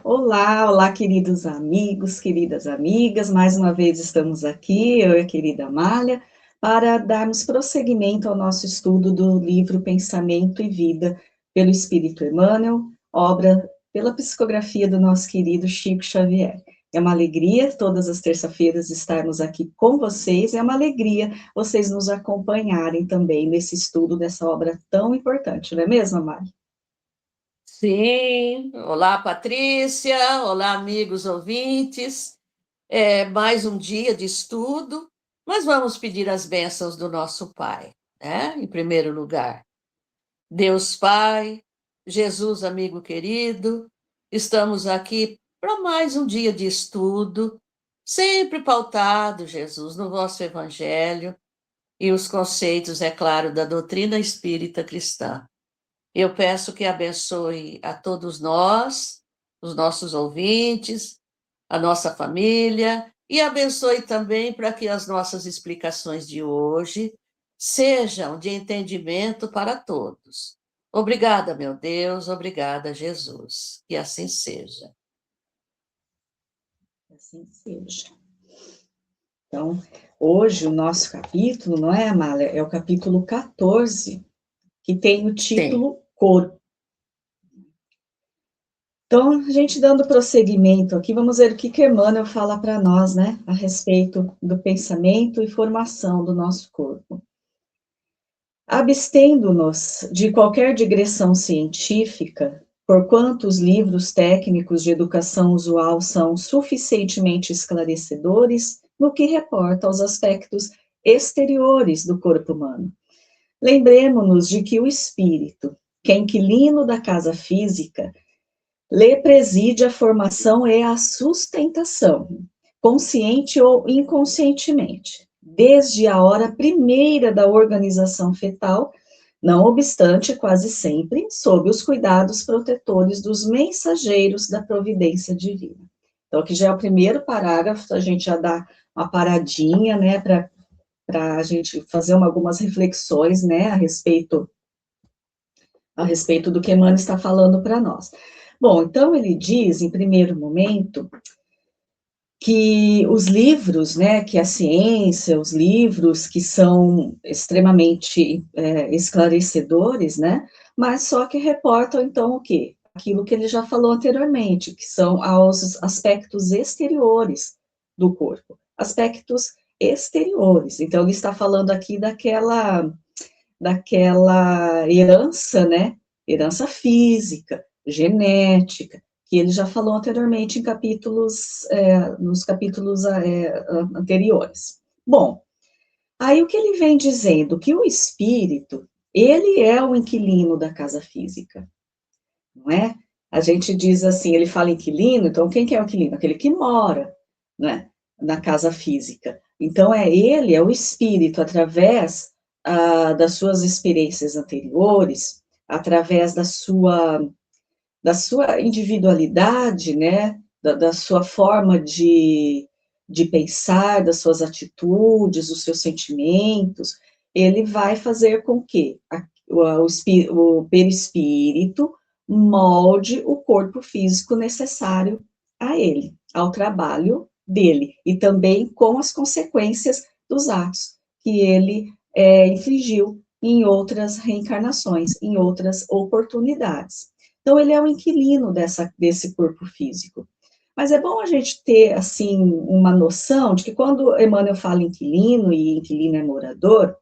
Olá, olá, queridos amigos, queridas amigas. Mais uma vez estamos aqui, eu e a querida Amália, para darmos prosseguimento ao nosso estudo do livro Pensamento e Vida, pelo Espírito Emmanuel, obra pela psicografia do nosso querido Chico Xavier. É uma alegria todas as terças-feiras estarmos aqui com vocês, é uma alegria vocês nos acompanharem também nesse estudo dessa obra tão importante, não é mesmo, Amália? Sim, olá Patrícia, olá amigos ouvintes. É mais um dia de estudo, mas vamos pedir as bênçãos do nosso Pai, né? Em primeiro lugar, Deus Pai, Jesus amigo querido, estamos aqui para mais um dia de estudo, sempre pautado, Jesus, no vosso Evangelho e os conceitos, é claro, da doutrina espírita cristã. Eu peço que abençoe a todos nós, os nossos ouvintes, a nossa família, e abençoe também para que as nossas explicações de hoje sejam de entendimento para todos. Obrigada, meu Deus, obrigada, Jesus. Que assim seja. Assim seja. Então, hoje o nosso capítulo, não é, Amália? É o capítulo 14, que tem o Sim. título Corpo. Então, a gente dando prosseguimento aqui, vamos ver o que Emmanuel fala para nós, né, a respeito do pensamento e formação do nosso corpo. Abstendo-nos de qualquer digressão científica, porquanto os livros técnicos de educação usual são suficientemente esclarecedores no que reporta aos aspectos exteriores do corpo humano. Lembremos-nos de que o espírito, que é inquilino da casa física, lhe preside a formação e a sustentação, consciente ou inconscientemente, desde a hora primeira da organização fetal, não obstante, quase sempre, sob os cuidados protetores dos mensageiros da providência divina. Então, aqui já é o primeiro parágrafo, a gente já dá uma paradinha, né, para a gente fazer algumas reflexões, né, a respeito do que Emmanuel está falando para nós. Bom, então ele diz, em primeiro momento, que os livros, né, que a ciência, os livros que são extremamente esclarecedores, né, mas só que reportam, então, o quê? Aquilo que ele já falou anteriormente, que são aos aspectos exteriores do corpo, aspectos exteriores. Então, ele está falando aqui daquela herança, né, herança física, genética, que ele já falou anteriormente em capítulos, nos capítulos anteriores. Bom, aí o que ele vem dizendo? Que o espírito, ele é o inquilino da casa física, não é? A gente diz assim, ele fala inquilino, então quem que é o inquilino? Aquele que mora, né, na casa física. Então é ele, é o espírito, através das suas experiências anteriores, através da sua individualidade, né, da sua forma de pensar, das suas atitudes, os seus sentimentos, ele vai fazer com que o perispírito molde o corpo físico necessário a ele, ao trabalho dele, e também com as consequências dos atos que ele infligiu em outras reencarnações, em outras oportunidades. Então, ele é o inquilino desse corpo físico. Mas é bom a gente ter, assim, uma noção de que quando Emmanuel fala inquilino, e inquilino é morador,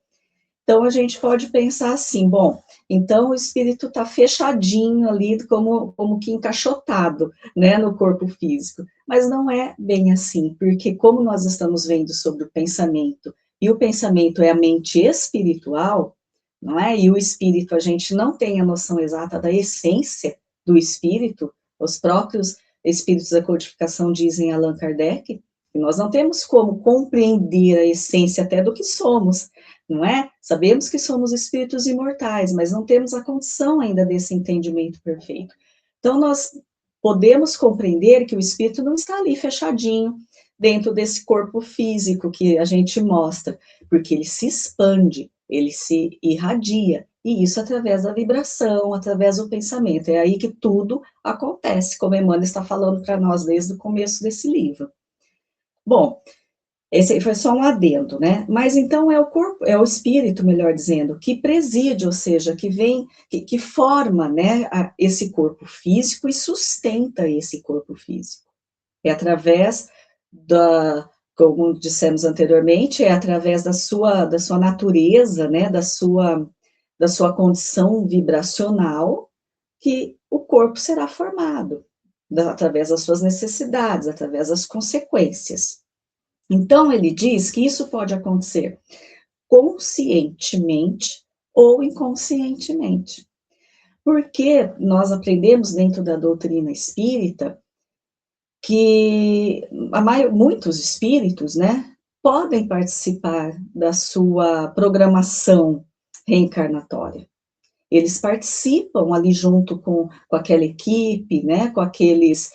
então a gente pode pensar assim, bom, então o espírito está fechadinho ali, como que encaixotado, né, no corpo físico. Mas não é bem assim, porque como nós estamos vendo sobre o pensamento, e o pensamento é a mente espiritual, não é? E o espírito, a gente não tem a noção exata da essência do espírito, os próprios espíritos da codificação dizem Allan Kardec, que nós não temos como compreender a essência até do que somos, não é? Sabemos que somos espíritos imortais, mas não temos a condição ainda desse entendimento perfeito. Então, nós podemos compreender que o espírito não está ali fechadinho, dentro desse corpo físico que a gente mostra, porque ele se expande, ele se irradia, e isso através da vibração, através do pensamento, é aí que tudo acontece, como Emmanuel está falando para nós desde o começo desse livro. Bom, esse aí foi só um adendo, né? Mas então é o corpo, é o espírito, melhor dizendo, que preside, ou seja, que vem, que forma, né, esse corpo físico e sustenta esse corpo físico. É através como dissemos anteriormente, é através da sua natureza, né, da sua condição vibracional, que o corpo será formado, através das suas necessidades, através das consequências. Então, ele diz que isso pode acontecer conscientemente ou inconscientemente. Porque nós aprendemos dentro da doutrina espírita que muitos espíritos, né, podem participar da sua programação reencarnatória. Eles participam ali junto com aquela equipe, né, com aqueles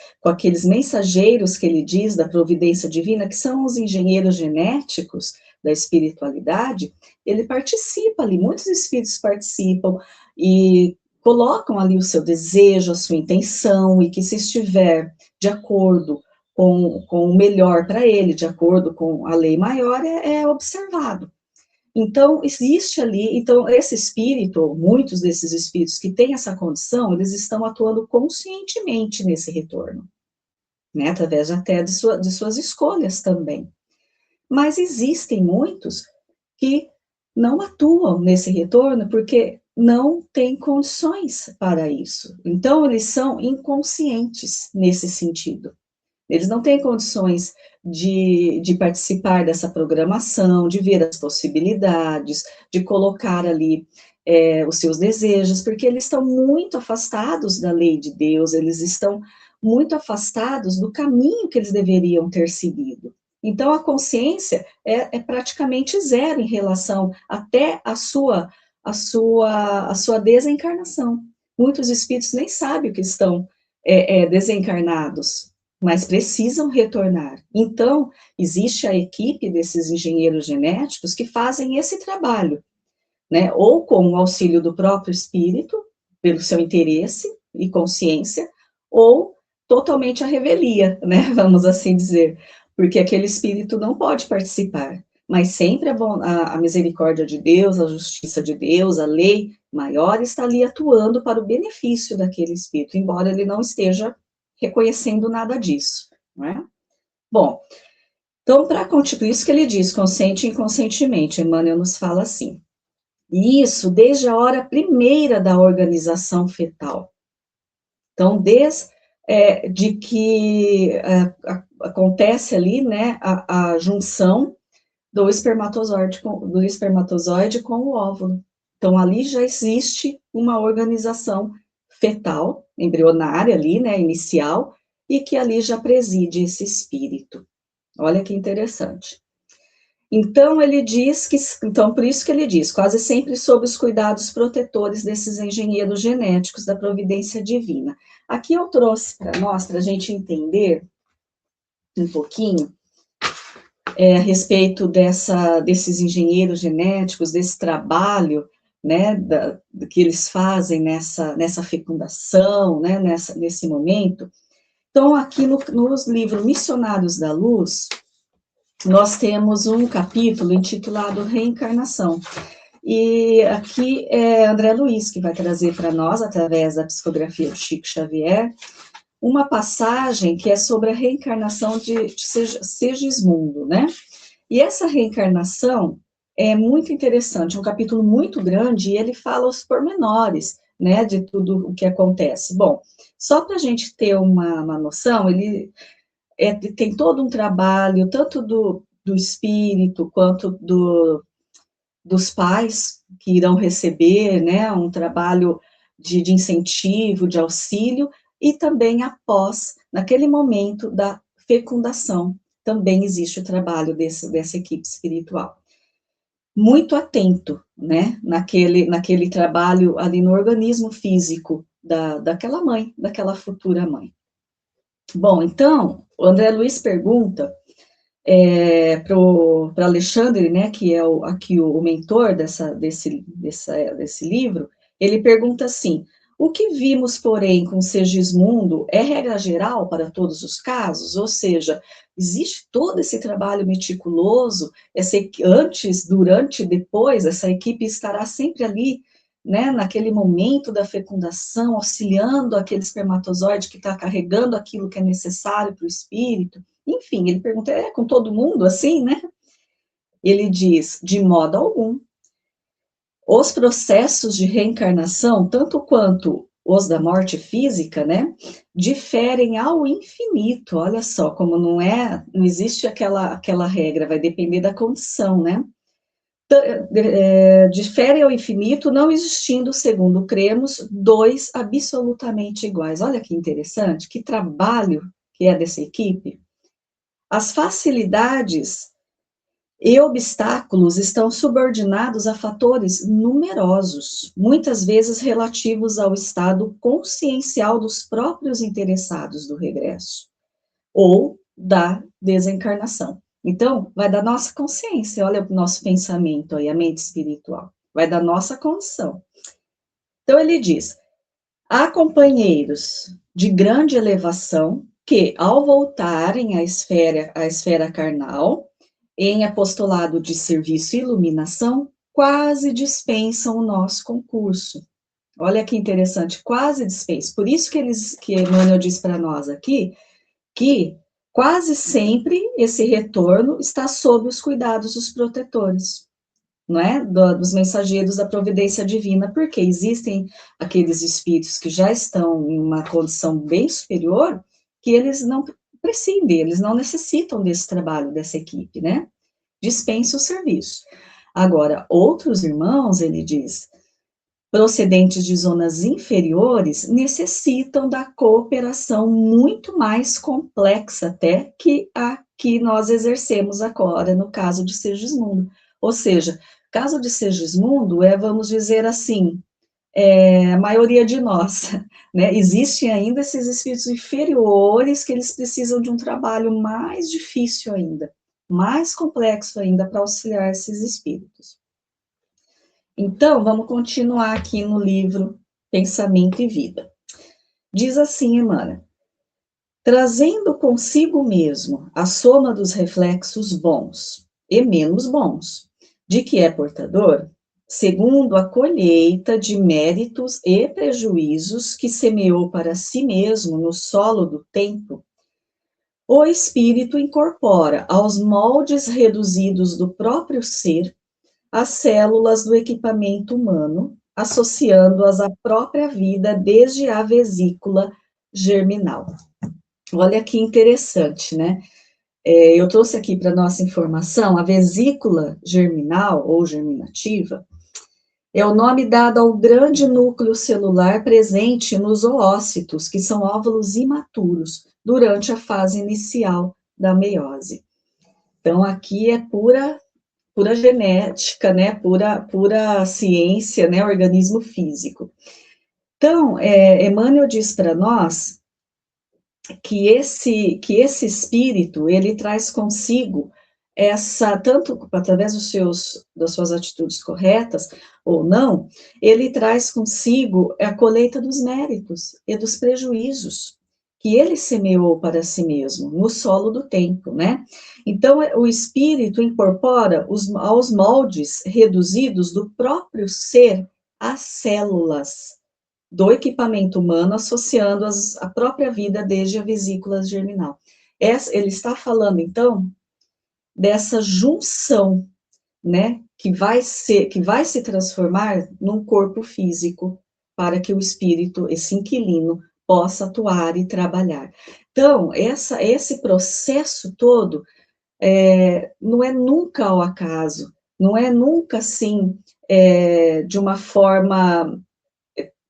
mensageiros que ele diz da providência divina, que são os engenheiros genéticos da espiritualidade. Ele participa ali, muitos espíritos participam e colocam ali o seu desejo, a sua intenção, e que se estiver de acordo com o melhor para ele, de acordo com a lei maior, é observado. Então, existe ali, então, esse espírito, muitos desses espíritos que têm essa condição, eles estão atuando conscientemente nesse retorno, né, através até de suas escolhas também. Mas existem muitos que não atuam nesse retorno porque não têm condições para isso. Então, eles são inconscientes nesse sentido. Eles não têm condições de participar dessa programação, de ver as possibilidades, de colocar ali os seus desejos, porque eles estão muito afastados da lei de Deus, eles estão muito afastados do caminho que eles deveriam ter seguido. Então, a consciência é praticamente zero em relação até a sua desencarnação. Muitos espíritos nem sabem que estão desencarnados, mas precisam retornar. Então, existe a equipe desses engenheiros genéticos que fazem esse trabalho, né? Ou com o auxílio do próprio espírito, pelo seu interesse e consciência, ou totalmente à revelia, né? Vamos assim dizer, porque aquele espírito não pode participar. Mas sempre a misericórdia de Deus, a justiça de Deus, a lei maior está ali atuando para o benefício daquele espírito, embora ele não esteja reconhecendo nada disso, não é? Bom, então, para continuar, isso que ele diz, consciente e inconscientemente, Emmanuel nos fala assim, e isso desde a hora primeira da organização fetal. Então, desde de que acontece ali, né, a junção do espermatozoide com o óvulo. Então, ali já existe uma organização fetal, embrionária ali, né, inicial, e que ali já preside esse espírito. Olha que interessante. Então, ele diz que, então, por isso que ele diz, quase sempre sob os cuidados protetores desses engenheiros genéticos da providência divina. Aqui eu trouxe para nós, para a gente entender um pouquinho, a respeito desses engenheiros genéticos, desse trabalho, né, que eles fazem nessa fecundação, né, nesse momento. Então, aqui nos livros Missionários da Luz, nós temos um capítulo intitulado Reencarnação. E aqui é André Luiz que vai trazer para nós, através da psicografia de Chico Xavier, uma passagem que é sobre a reencarnação de Segismundo, né? E essa reencarnação é muito interessante, é um capítulo muito grande, e ele fala os pormenores, né, de tudo o que acontece. Bom, só para a gente ter uma noção, ele tem todo um trabalho, tanto do espírito, quanto dos pais que irão receber, né, um trabalho de incentivo, de auxílio, e também após, naquele momento da fecundação, também existe o trabalho dessa equipe espiritual. Muito atento, né, naquele trabalho ali no organismo físico daquela mãe, daquela futura mãe. Bom, então, o André Luiz pergunta para Alexandre, né, que é aqui o mentor desse livro, ele pergunta assim: o que vimos, porém, com Segismundo é regra geral para todos os casos? Ou seja, existe todo esse trabalho meticuloso, antes, durante e depois, essa equipe estará sempre ali, né, naquele momento da fecundação, auxiliando aquele espermatozoide que está carregando aquilo que é necessário para o espírito. Enfim, ele pergunta, com todo mundo assim, né? Ele diz, de modo algum. Os processos de reencarnação, tanto quanto os da morte física, né, diferem ao infinito. Olha só, como não existe aquela regra, vai depender da condição, né? Diferem ao infinito, não existindo, segundo cremos, dois absolutamente iguais. Olha que interessante, que trabalho que é dessa equipe. As facilidades e obstáculos estão subordinados a fatores numerosos, muitas vezes relativos ao estado consciencial dos próprios interessados do regresso ou da desencarnação. Então, vai da nossa consciência, olha o nosso pensamento aí, a mente espiritual, vai da nossa condição. Então, ele diz: há companheiros de grande elevação que, ao voltarem à esfera carnal, em apostolado de serviço e iluminação, quase dispensam o nosso concurso. Olha que interessante, quase dispensam. Por isso que Emmanuel diz para nós aqui, que quase sempre esse retorno está sob os cuidados dos protetores, não é? Dos mensageiros da providência divina, porque existem aqueles espíritos que já estão em uma condição bem superior, que eles não prescindem, eles não necessitam desse trabalho, dessa equipe, né? Dispensa o serviço. Agora, outros irmãos, ele diz, procedentes de zonas inferiores, necessitam da cooperação muito mais complexa até que a que nós exercemos agora, no caso de Segismundo. Ou seja, caso de Segismundo vamos dizer assim, a maioria de nós, né? Existem ainda esses espíritos inferiores que eles precisam de um trabalho mais difícil ainda, mais complexo ainda para auxiliar esses espíritos. Então, vamos continuar aqui no livro Pensamento e Vida. Diz assim, Emmanuel: trazendo consigo mesmo a soma dos reflexos bons e menos bons, de que é portador, segundo a colheita de méritos e prejuízos que semeou para si mesmo no solo do tempo, o espírito incorpora aos moldes reduzidos do próprio ser as células do equipamento humano, associando-as à própria vida desde a vesícula germinal. Olha que interessante, né? Eu trouxe aqui para nossa informação, a vesícula germinal ou germinativa é o nome dado ao grande núcleo celular presente nos oócitos, que são óvulos imaturos, durante a fase inicial da meiose. Então, aqui é pura genética, né, pura ciência, né, organismo físico. Então, Emmanuel diz para nós que esse espírito, ele traz consigo tanto através das suas atitudes corretas ou não, ele traz consigo a colheita dos méritos e dos prejuízos que ele semeou para si mesmo, no solo do tempo, né? Então, o espírito incorpora aos moldes reduzidos do próprio ser as células do equipamento humano, associando-as à própria vida desde a vesícula germinal. Ele está falando, então, dessa junção, né, que vai se transformar num corpo físico, para que o espírito, esse inquilino, possa atuar e trabalhar. Então, esse processo todo não é nunca ao acaso, não é nunca assim, de uma forma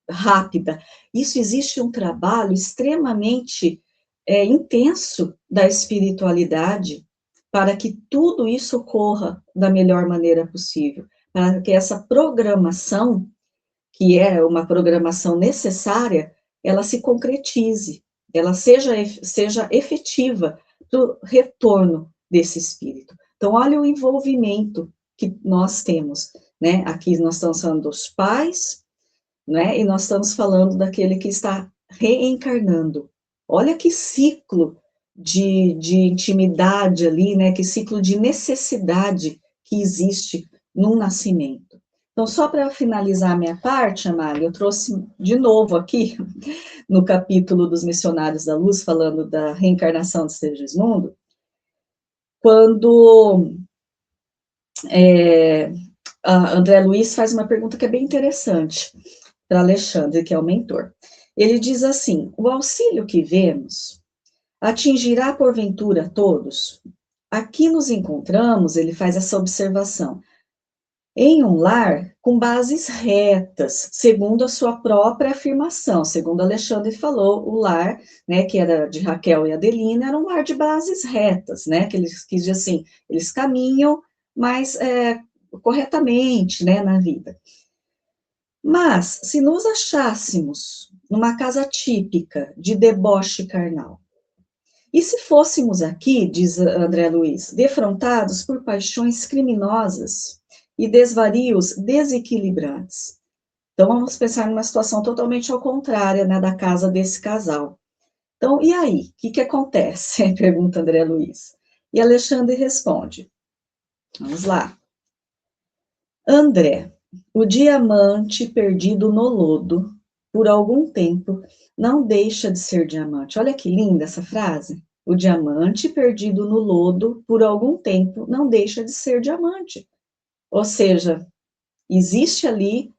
rápida. Isso existe um trabalho extremamente intenso da espiritualidade para que tudo isso ocorra da melhor maneira possível, para que essa programação, que é uma programação necessária, ela se concretize, ela seja efetiva para o retorno desse espírito. Então, olha o envolvimento que nós temos, né? Aqui nós estamos falando dos pais, né? E nós estamos falando daquele que está reencarnando. Olha que ciclo de intimidade ali, né? Que ciclo de necessidade que existe num nascimento. Então, só para finalizar a minha parte, Amália, eu trouxe de novo aqui, no capítulo dos Missionários da Luz, falando da reencarnação de Segismundo, quando a André Luiz faz uma pergunta que é bem interessante para Alexandre, que é o mentor. Ele diz assim: o auxílio que vemos atingirá porventura todos? Aqui nos encontramos, ele faz essa observação, em um lar com bases retas, segundo a sua própria afirmação, segundo Alexandre falou, o lar, né, que era de Raquel e Adelina, era um lar de bases retas, né, que eles quis dizer assim, eles caminham mais corretamente, né, na vida. Mas, se nos achássemos numa casa típica de deboche carnal, e se fôssemos aqui, diz André Luiz, defrontados por paixões criminosas e desvarios desequilibrantes. Então, vamos pensar numa situação totalmente ao contrário, né, da casa desse casal. Então, e aí? O que acontece? Pergunta André Luiz. E Alexandre responde. Vamos lá. André, o diamante perdido no lodo, por algum tempo, não deixa de ser diamante. Olha que linda essa frase. O diamante perdido no lodo, por algum tempo, não deixa de ser diamante. Ou seja, existe ali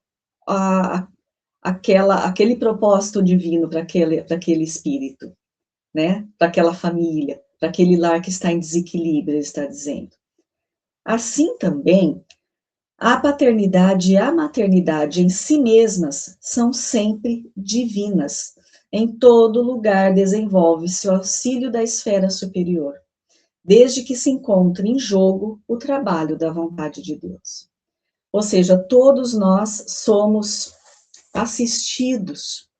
aquele propósito divino para aquele espírito, né? Para aquela família, para aquele lar que está em desequilíbrio, ele está dizendo. Assim também, a paternidade e a maternidade em si mesmas são sempre divinas. Em todo lugar desenvolve-se o auxílio da esfera superior, desde que se encontre em jogo o trabalho da vontade de Deus. Ou seja, todos nós somos assistidos,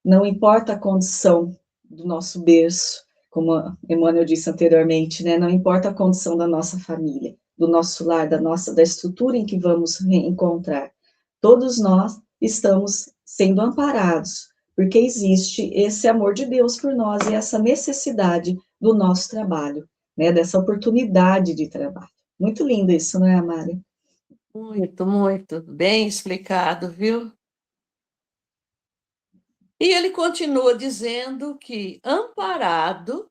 não importa a condição do nosso berço, como Emmanuel disse anteriormente, né? Não importa a condição da nossa família, do nosso lar, da estrutura em que vamos encontrar. Todos nós estamos sendo amparados, porque existe esse amor de Deus por nós e essa necessidade do nosso trabalho, né? Dessa oportunidade de trabalho. Muito lindo isso, não é, Amália? Muito, muito bem explicado, viu? E ele continua dizendo que, amparado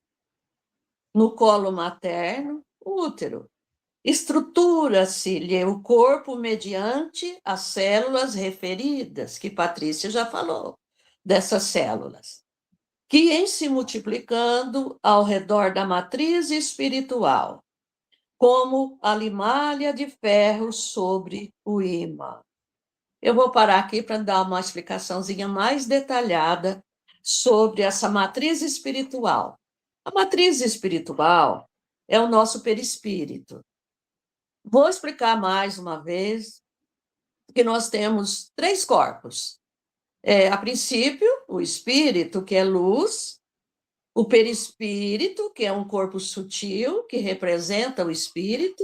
no colo materno, o útero, estrutura-se-lhe o corpo mediante as células referidas, que Patrícia já falou, dessas células, que em se multiplicando ao redor da matriz espiritual, como a limalha de ferro sobre o ímã. Eu vou parar aqui para dar uma explicaçãozinha mais detalhada sobre essa matriz espiritual. A matriz espiritual é o nosso perispírito. Vou explicar mais uma vez que nós temos 3 corpos. A princípio, o espírito, que é luz, o perispírito, que é um corpo sutil, que representa o espírito,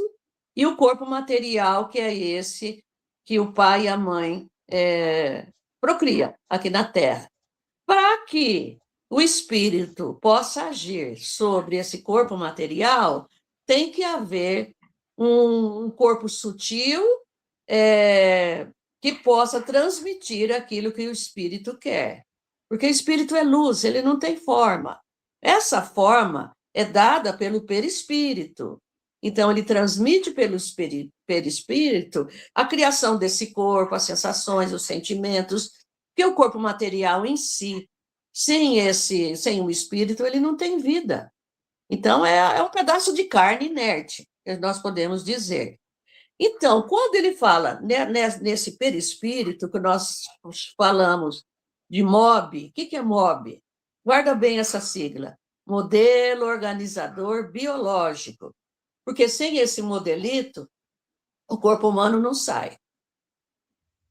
e o corpo material, que é esse que o pai e a mãe procria aqui na Terra. Para que o espírito possa agir sobre esse corpo material, tem que haver um corpo sutil que possa transmitir aquilo que o espírito quer. Porque o espírito é luz, ele não tem forma. Essa forma é dada pelo perispírito. Então, ele transmite pelo perispírito a criação desse corpo, as sensações, os sentimentos, que o corpo material em si, sem o espírito, ele não tem vida. Então, é um pedaço de carne inerte, que nós podemos dizer. Então, quando ele fala nesse perispírito, que nós falamos de MOB, o que é MOB? Guarda bem essa sigla. Modelo Organizador Biológico. Porque sem esse modelito, o corpo humano não sai.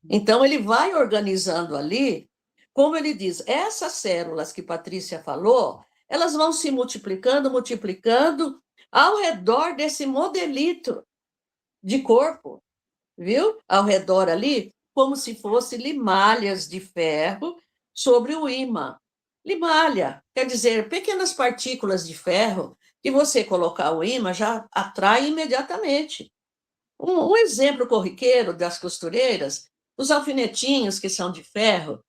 Então, ele vai organizando ali, como ele diz, essas células que Patrícia falou, elas vão se multiplicando, ao redor desse modelito de corpo, viu? Ao redor ali, como se fossem limalhas de ferro sobre o ímã. Limalha, quer dizer, pequenas partículas de ferro que você colocar o ímã já atrai imediatamente. Um exemplo corriqueiro das costureiras, os alfinetinhos que são de ferro,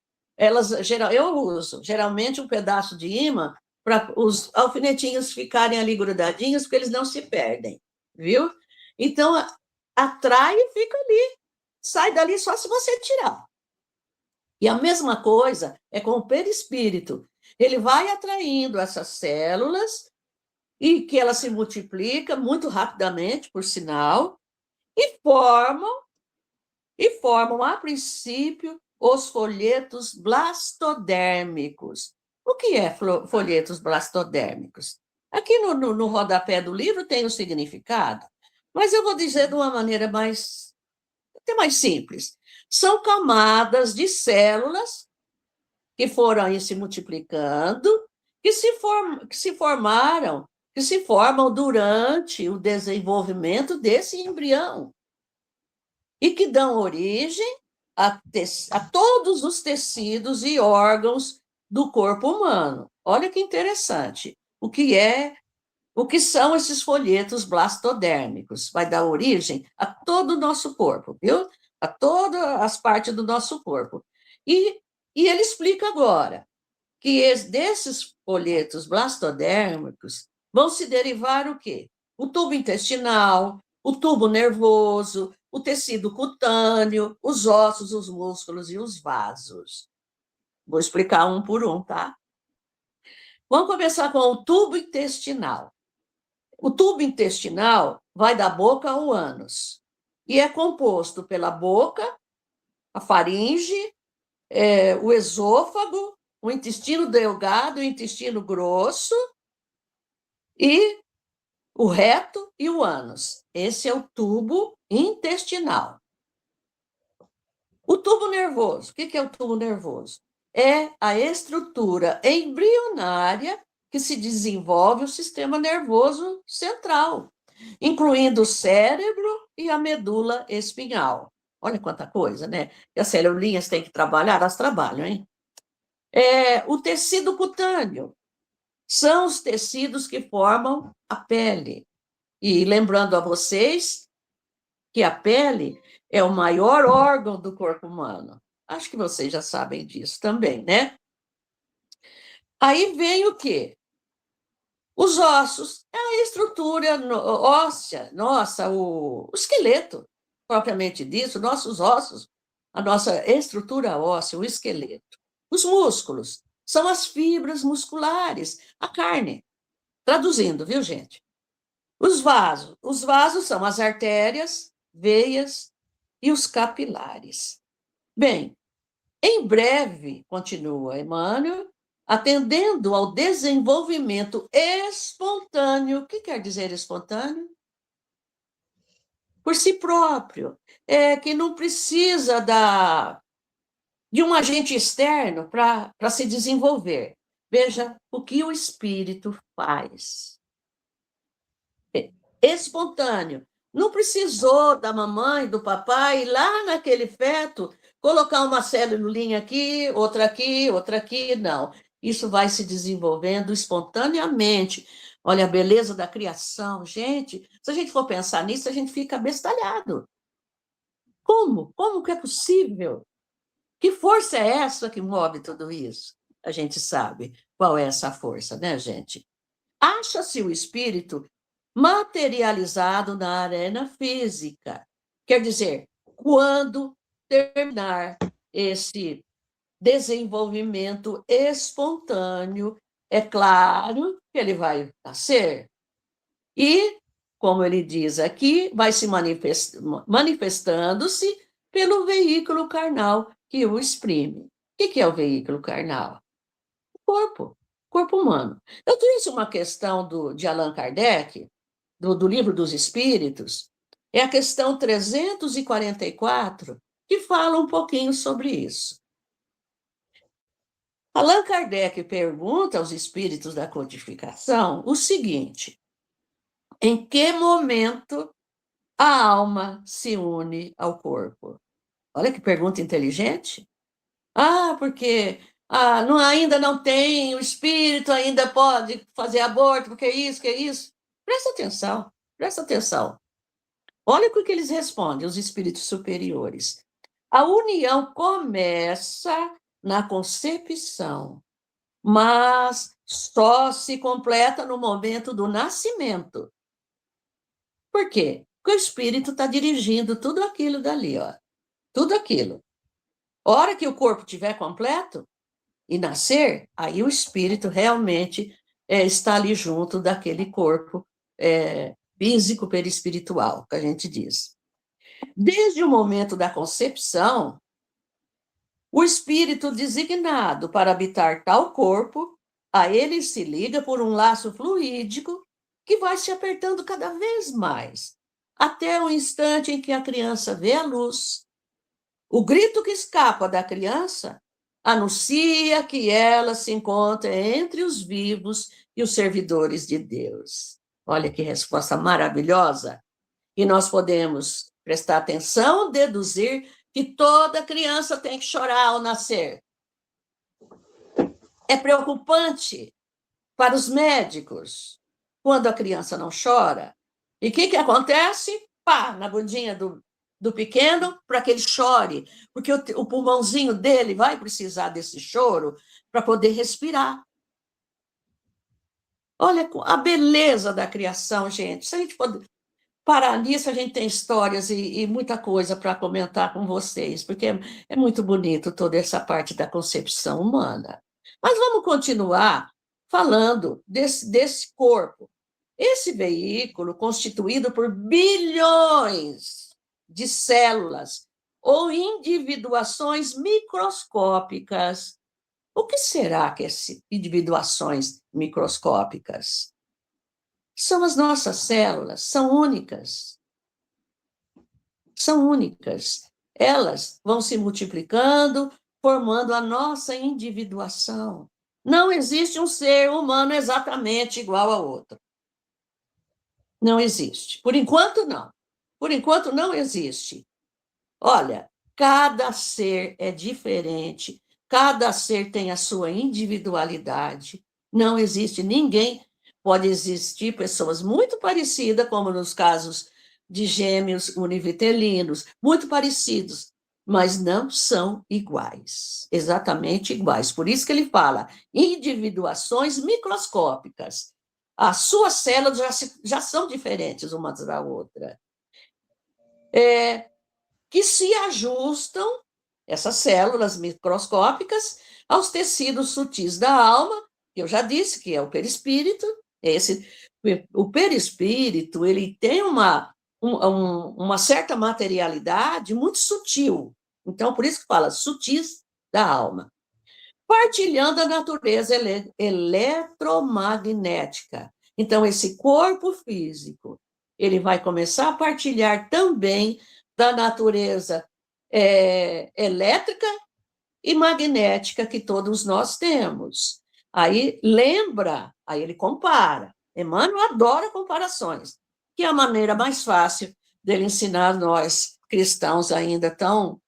eu uso geralmente um pedaço de ímã para os alfinetinhos ficarem ali grudadinhos, porque eles não se perdem, viu? Então, atrai e fica ali. Sai dali só se você tirar. E a mesma coisa é com o perispírito. Ele vai atraindo essas células e que elas se multiplicam muito rapidamente, por sinal, e formam, a princípio, os folhetos blastodérmicos. O que é folhetos blastodérmicos? Aqui no rodapé do livro tem o significado, mas eu vou dizer de uma maneira até mais simples. São camadas de células que foram aí se multiplicando, que se formaram, que se formam durante o desenvolvimento desse embrião e que dão origem a todos os tecidos e órgãos do corpo humano. Olha que interessante. O que são esses folhetos blastodérmicos? Vai dar origem a todo o nosso corpo, viu? A todas as partes do nosso corpo. E ele explica agora que desses folhetos blastodérmicos vão se derivar o quê? O tubo intestinal, o tubo nervoso, o tecido cutâneo, os ossos, os músculos e os vasos. Vou explicar um por um, tá? Vamos começar com o tubo intestinal. O tubo intestinal vai da boca ao ânus e é composto pela boca, a faringe, o esôfago, o intestino delgado, o intestino grosso e o reto e o ânus. Esse é o tubo intestinal. O tubo nervoso. O que é o tubo nervoso? É a estrutura embrionária que se desenvolve o sistema nervoso central, incluindo o cérebro e a medula espinhal. Olha quanta coisa, né? E as celulinhas têm que trabalhar, elas trabalham, hein? O tecido cutâneo são os tecidos que formam a pele. E lembrando a vocês que a pele é o maior órgão do corpo humano. Acho que vocês já sabem disso também, né? Aí vem o quê? Os ossos, é a estrutura óssea, nossa, o esqueleto, propriamente dito, nossos ossos, a nossa estrutura óssea, o esqueleto. Os músculos são as fibras musculares, a carne. Traduzindo, viu, gente? Os vasos são as artérias, veias e os capilares. Bem, em breve, continua Emmanuel, atendendo ao desenvolvimento espontâneo. O que quer dizer espontâneo? Por si próprio, que não precisa de um agente externo para se desenvolver. Veja o que o espírito faz. Espontâneo. Não precisou da mamãe, do papai, lá naquele feto, colocar uma célulinha aqui, outra aqui, não. Isso vai se desenvolvendo espontaneamente. Olha a beleza da criação, gente. Se a gente for pensar nisso, a gente fica abestalhado. Como? Como que é possível? Que força é essa que move tudo isso? A gente sabe qual é essa força, né, gente? Acha-se o espírito materializado na arena física. Quer dizer, quando terminar esse desenvolvimento espontâneo, é claro que ele vai nascer. E, como ele diz aqui, vai se manifestando-se pelo veículo carnal que o exprime. O que é o veículo carnal? O corpo humano. Eu trouxe uma questão de Allan Kardec, do Livro dos Espíritos, é a questão 344, que fala um pouquinho sobre isso. Allan Kardec pergunta aos espíritos da codificação o seguinte: Em que momento a alma se une ao corpo? Olha que pergunta inteligente. Ah, porque ainda não tem, o espírito ainda pode fazer aborto, porque é isso, que é isso. Presta atenção, presta atenção. Olha o que eles respondem, os espíritos superiores. A união começa na concepção, mas só se completa no momento do nascimento. Por quê? Porque o espírito está dirigindo tudo aquilo dali, ó. Tudo aquilo. A hora que o corpo estiver completo e nascer, aí o espírito realmente está ali junto daquele corpo físico perispiritual, que a gente diz. Desde o momento da concepção, o espírito designado para habitar tal corpo, a ele se liga por um laço fluídico que vai se apertando cada vez mais, até o instante em que a criança vê a luz. O grito que escapa da criança anuncia que ela se encontra entre os vivos e os servidores de Deus. Olha que resposta maravilhosa! E nós podemos prestar atenção, deduzir que toda criança tem que chorar ao nascer. É preocupante para os médicos quando a criança não chora. E o que acontece? Pá, na bundinha do pequeno, para que ele chore, porque o pulmãozinho dele vai precisar desse choro para poder respirar. Olha a beleza da criação, gente. Se a gente parar nisso, a gente tem histórias e muita coisa para comentar com vocês, porque é muito bonito toda essa parte da concepção humana. Mas vamos continuar falando desse corpo. Esse veículo, constituído por bilhões de células ou individuações microscópicas. O que será que essas individuações microscópicas? São as nossas células, são únicas. São únicas. Elas vão se multiplicando, formando a nossa individuação. Não existe um ser humano exatamente igual ao outro. Não existe. Por enquanto, não. Por enquanto, não existe. Olha, cada ser é diferente, cada ser tem a sua individualidade. Não existe ninguém. Pode existir pessoas muito parecidas, como nos casos de gêmeos univitelinos, muito parecidos, mas não são iguais, exatamente iguais. Por isso que ele fala individuações microscópicas. As suas células já são diferentes umas da outra. Que se ajustam, essas células microscópicas, aos tecidos sutis da alma, que eu já disse que é o perispírito. O perispírito ele tem uma certa materialidade muito sutil. Então, por isso que fala sutis da alma. Partilhando a natureza eletromagnética. Então, esse corpo físico, ele vai começar a partilhar também da natureza elétrica e magnética que todos nós temos. Aí aí ele compara. Emmanuel adora comparações, que é a maneira mais fácil dele ensinar nós, cristãos ainda tão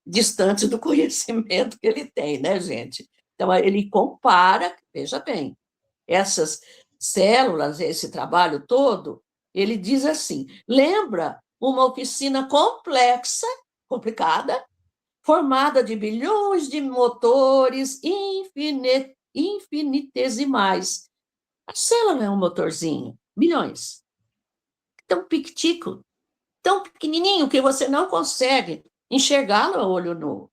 distantes do conhecimento que ele tem, né, gente? Então, ele compara, veja bem, essas células, esse trabalho todo, ele diz assim, lembra uma oficina complexa, complicada, formada de bilhões de motores infinitesimais. A célula é um motorzinho, milhões. Tão pictico, tão pequenininho que você não consegue enxergá-lo a olho nu.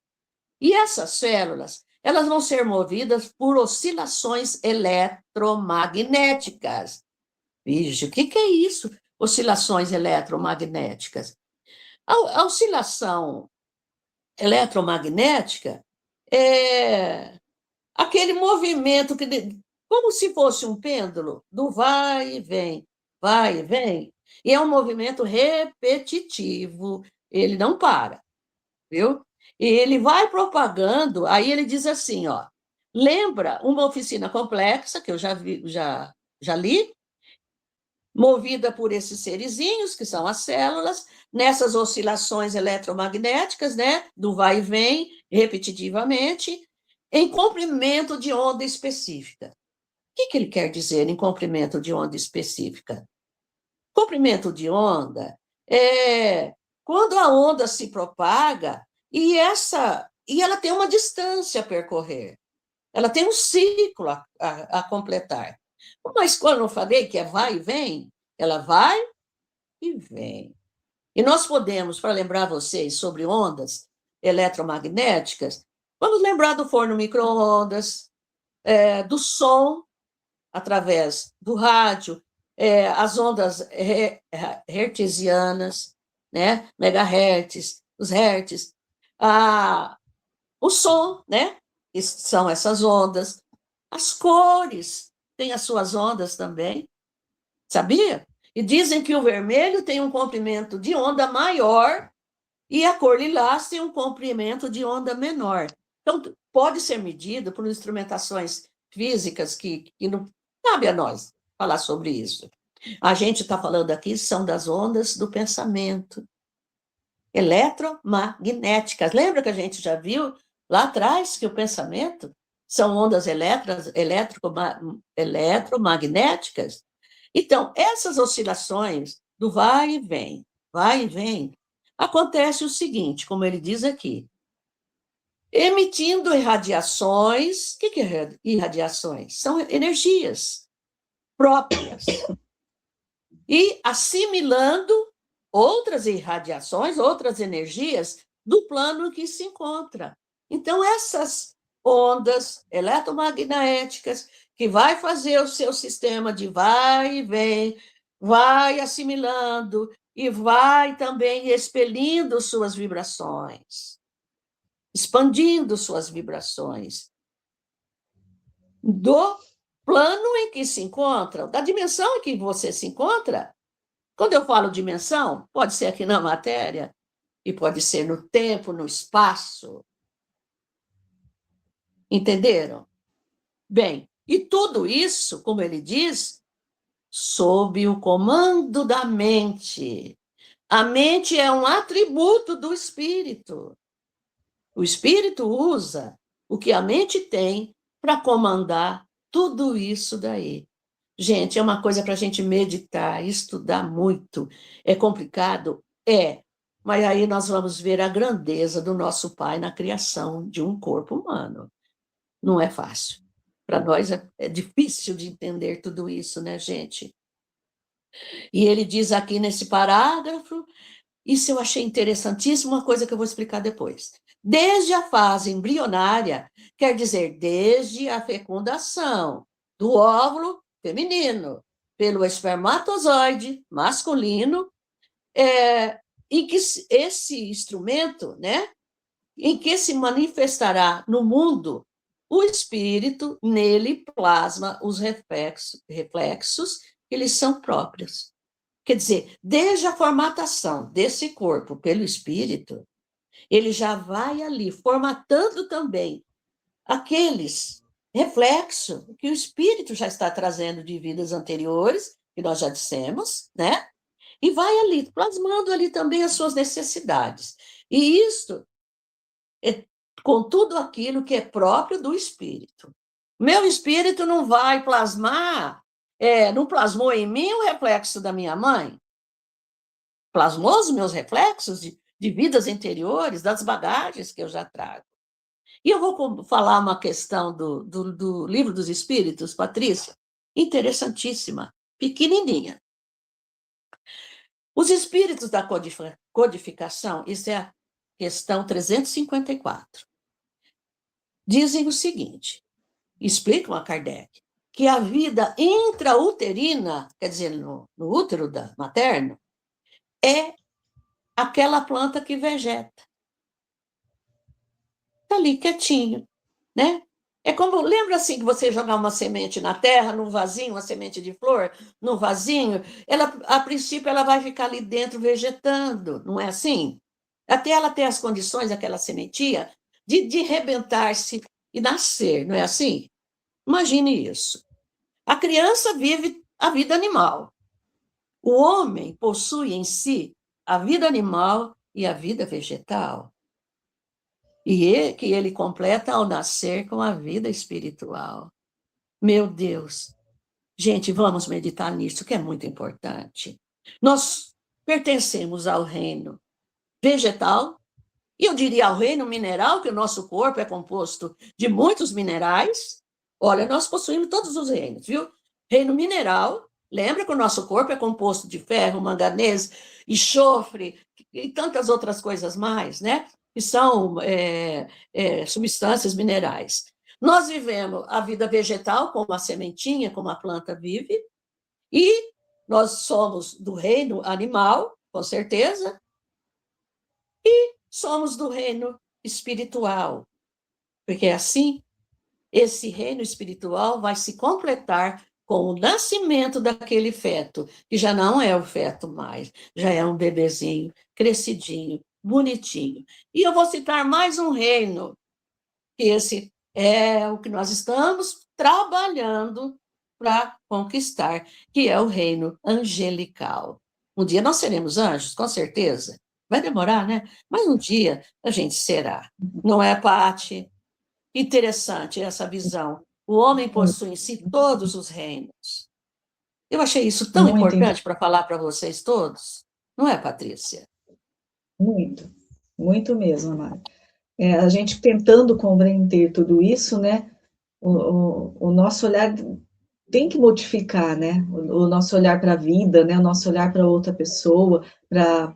E essas células, elas vão ser movidas por oscilações eletromagnéticas. Vixe, o que é isso? Oscilações eletromagnéticas. A oscilação eletromagnética é aquele movimento que, como se fosse um pêndulo, do vai e vem, vai e vem. E é um movimento repetitivo, ele não para, viu? E ele vai propagando, aí ele diz assim, ó, lembra uma oficina complexa, que eu já li, movida por esses serizinhos, que são as células, nessas oscilações eletromagnéticas, né, do vai e vem, repetitivamente, em comprimento de onda específica. O que ele quer dizer em comprimento de onda específica? Comprimento de onda é quando a onda se propaga e ela tem uma distância a percorrer, ela tem um ciclo a completar. Mas quando eu falei que é vai e vem, ela vai e vem. E nós podemos, para lembrar vocês sobre ondas eletromagnéticas, vamos lembrar do forno micro-ondas, do som através do rádio, as ondas hertzianas, né? Megahertz, os hertz, o som, né? Que são essas ondas, as cores têm as suas ondas também, sabia? E dizem que o vermelho tem um comprimento de onda maior e a cor lilás tem um comprimento de onda menor. Então, pode ser medido por instrumentações físicas que não cabe a nós falar sobre isso. A gente está falando aqui são das ondas do pensamento, eletromagnéticas. Lembra que a gente já viu lá atrás que o pensamento são ondas eletromagnéticas? Então, essas oscilações do vai e vem, acontece o seguinte, como ele diz aqui, emitindo irradiações. O que é irradiações? São energias próprias. E assimilando outras irradiações, outras energias do plano que se encontra. Então, essas ondas eletromagnéticas que vai fazer o seu sistema de vai e vem, vai assimilando e vai também expelindo suas vibrações, expandindo suas vibrações do plano em que se encontra, da dimensão em que você se encontra. Quando eu falo dimensão, pode ser aqui na matéria e pode ser no tempo, no espaço. Entenderam? Bem, e tudo isso, como ele diz, sob o comando da mente. A mente é um atributo do espírito. O espírito usa o que a mente tem para comandar tudo isso daí. Gente, é uma coisa para a gente meditar, estudar muito. É complicado? É. Mas aí nós vamos ver a grandeza do nosso Pai na criação de um corpo humano. Não é fácil. Para nós é difícil de entender tudo isso, né, gente? E ele diz aqui nesse parágrafo, isso eu achei interessantíssimo, uma coisa que eu vou explicar depois. Desde a fase embrionária, quer dizer, desde a fecundação do óvulo feminino pelo espermatozoide masculino, em que esse instrumento, né, em que se manifestará no mundo, o espírito nele plasma os reflexos que lhes são próprios. Quer dizer, desde a formatação desse corpo pelo espírito, ele já vai ali formatando também aqueles reflexos que o espírito já está trazendo de vidas anteriores, que nós já dissemos, né? E vai ali, plasmando ali também as suas necessidades. E isso é com tudo aquilo que é próprio do espírito. Meu espírito não vai plasmar, não plasmou em mim o reflexo da minha mãe? Plasmou os meus reflexos de vidas anteriores, das bagagens que eu já trago. E eu vou falar uma questão do Livro dos Espíritos, Patrícia, interessantíssima, pequenininha. Os espíritos da codificação, isso é a questão 354, dizem o seguinte, explicam a Kardec, que a vida intrauterina, quer dizer, no útero materno, é aquela planta que vegeta. Está ali, quietinho, né? É como, lembra assim que você jogar uma semente na terra, num vasinho, uma semente de flor, num vasinho, a princípio ela vai ficar ali dentro vegetando, não é assim? Até ela ter as condições, aquela sementinha, de rebentar-se e nascer, não é assim? Imagine isso. A criança vive a vida animal. O homem possui em si a vida animal e a vida vegetal, e que ele completa ao nascer com a vida espiritual. Meu Deus! Gente, vamos meditar nisso, que é muito importante. Nós pertencemos ao reino vegetal, e eu diria ao reino mineral, que o nosso corpo é composto de muitos minerais. Olha, nós possuímos todos os reinos, viu? Reino mineral, lembra que o nosso corpo é composto de ferro, manganês, enxofre e tantas outras coisas mais, né? Que são substâncias minerais. Nós vivemos a vida vegetal, como a sementinha, como a planta vive, e nós somos do reino animal, com certeza, e somos do reino espiritual, porque assim, esse reino espiritual vai se completar com o nascimento daquele feto, que já não é o feto mais, já é um bebezinho, crescidinho, bonitinho. E eu vou citar mais um reino, que esse é o que nós estamos trabalhando para conquistar, que é o reino angelical. Um dia nós seremos anjos, com certeza. Vai demorar, né? Mas um dia a gente será. Não é, Paty? Interessante essa visão. O homem possui em si todos os reinos. Eu achei isso tão Muito, importante para falar para vocês todos. Não é, Patrícia? muito, muito mesmo, Mari. A gente tentando compreender tudo isso, né? O nosso olhar tem que modificar, né? O nosso olhar para a vida, né? O nosso olhar para outra pessoa, para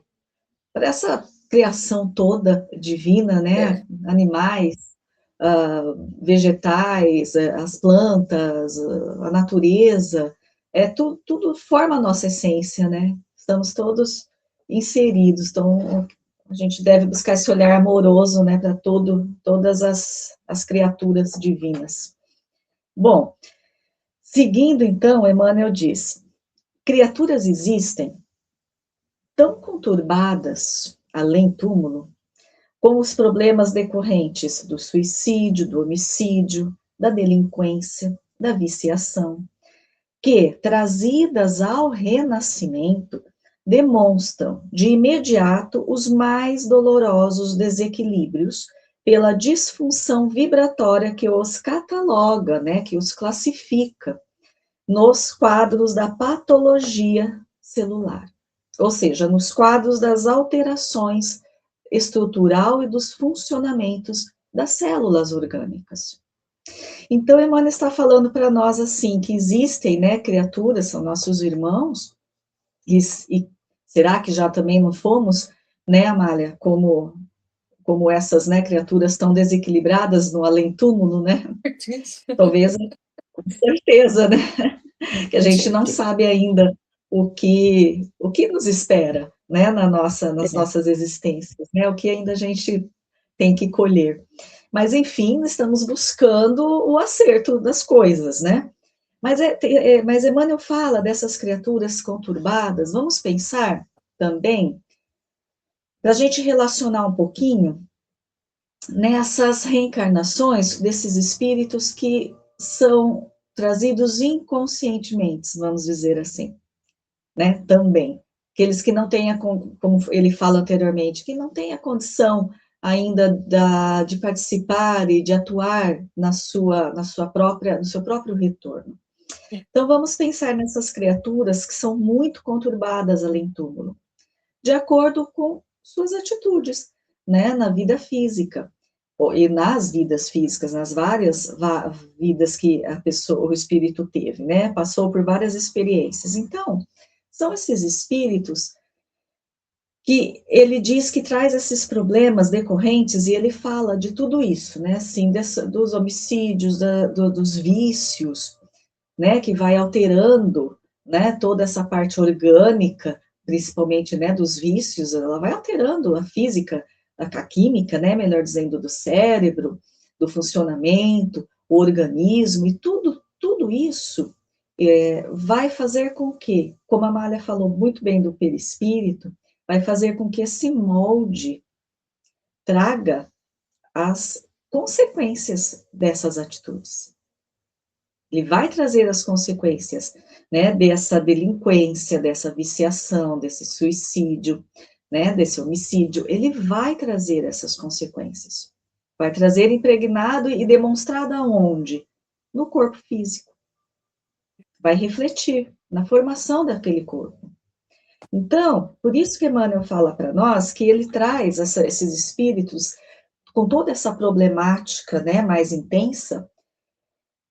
essa criação toda divina, né? Animais, vegetais, as plantas, a natureza, tudo forma a nossa essência, né? Estamos todos inseridos, então a gente deve buscar esse olhar amoroso, né, para todas as criaturas divinas. Bom, seguindo então, Emmanuel diz: criaturas existem tão conturbadas, além túmulo, como os problemas decorrentes do suicídio, do homicídio, da delinquência, da viciação, que, trazidas ao renascimento, demonstram de imediato os mais dolorosos desequilíbrios pela disfunção vibratória que os cataloga, né, que os classifica nos quadros da patologia celular, ou seja, nos quadros das alterações estrutural e dos funcionamentos das células orgânicas. Então, Emmanuel está falando para nós assim, que existem, né, criaturas, são nossos irmãos, e será que já também não fomos, né, Amália, como essas, né, criaturas tão desequilibradas no além-túmulo, né? Talvez, com certeza, né? Que a gente não sabe ainda o que nos espera, né, nas nossas existências, né? O que ainda a gente tem que colher. Mas, enfim, estamos buscando o acerto das coisas, né? Mas Emmanuel fala dessas criaturas conturbadas, vamos pensar também, para a gente relacionar um pouquinho, nessas reencarnações desses espíritos que são trazidos inconscientemente, vamos dizer assim, né? Também. Aqueles que não têm, como ele fala anteriormente, que não têm a condição ainda de participar e de atuar no seu próprio retorno. Então, vamos pensar nessas criaturas que são muito conturbadas além túmulo, de acordo com suas atitudes, né, na vida física, e nas vidas físicas, nas várias vidas que a pessoa, o espírito teve, né, passou por várias experiências. Então, são esses espíritos que ele diz que traz esses problemas decorrentes, e ele fala de tudo isso, né, assim, dos homicídios, dos vícios, né, que vai alterando, né, toda essa parte orgânica, principalmente, né, dos vícios, ela vai alterando a física, a química, né, melhor dizendo, do cérebro, do funcionamento, o organismo, e tudo isso vai fazer com que, como a Amália falou muito bem do perispírito, vai fazer com que esse molde traga as consequências dessas atitudes. Ele vai trazer as consequências, né, dessa delinquência, dessa viciação, desse suicídio, né, desse homicídio. Ele vai trazer essas consequências. Vai trazer impregnado e demonstrado aonde? No corpo físico. Vai refletir na formação daquele corpo. Então, por isso que Emmanuel fala para nós que ele traz esses espíritos com toda essa problemática, né, mais intensa,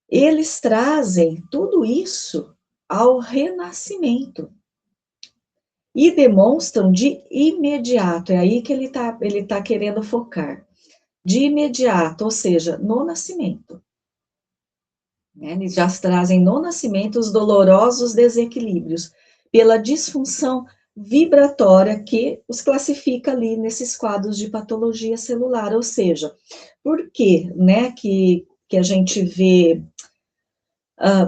eles trazem tudo isso ao renascimento e demonstram de imediato, é aí que ele tá querendo focar, de imediato, ou seja, no nascimento. Né, eles já trazem no nascimento os dolorosos desequilíbrios, pela disfunção vibratória que os classifica ali nesses quadros de patologia celular, ou seja, por que, né, que a gente vê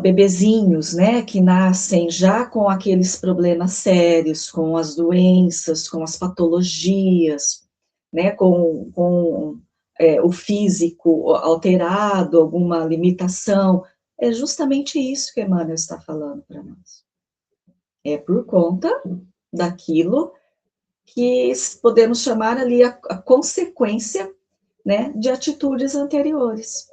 bebezinhos, né, que nascem já com aqueles problemas sérios, com as doenças, com as patologias, né, com o físico alterado, alguma limitação, é justamente isso que Emmanuel está falando para nós. É por conta daquilo que podemos chamar ali a consequência, né, de atitudes anteriores.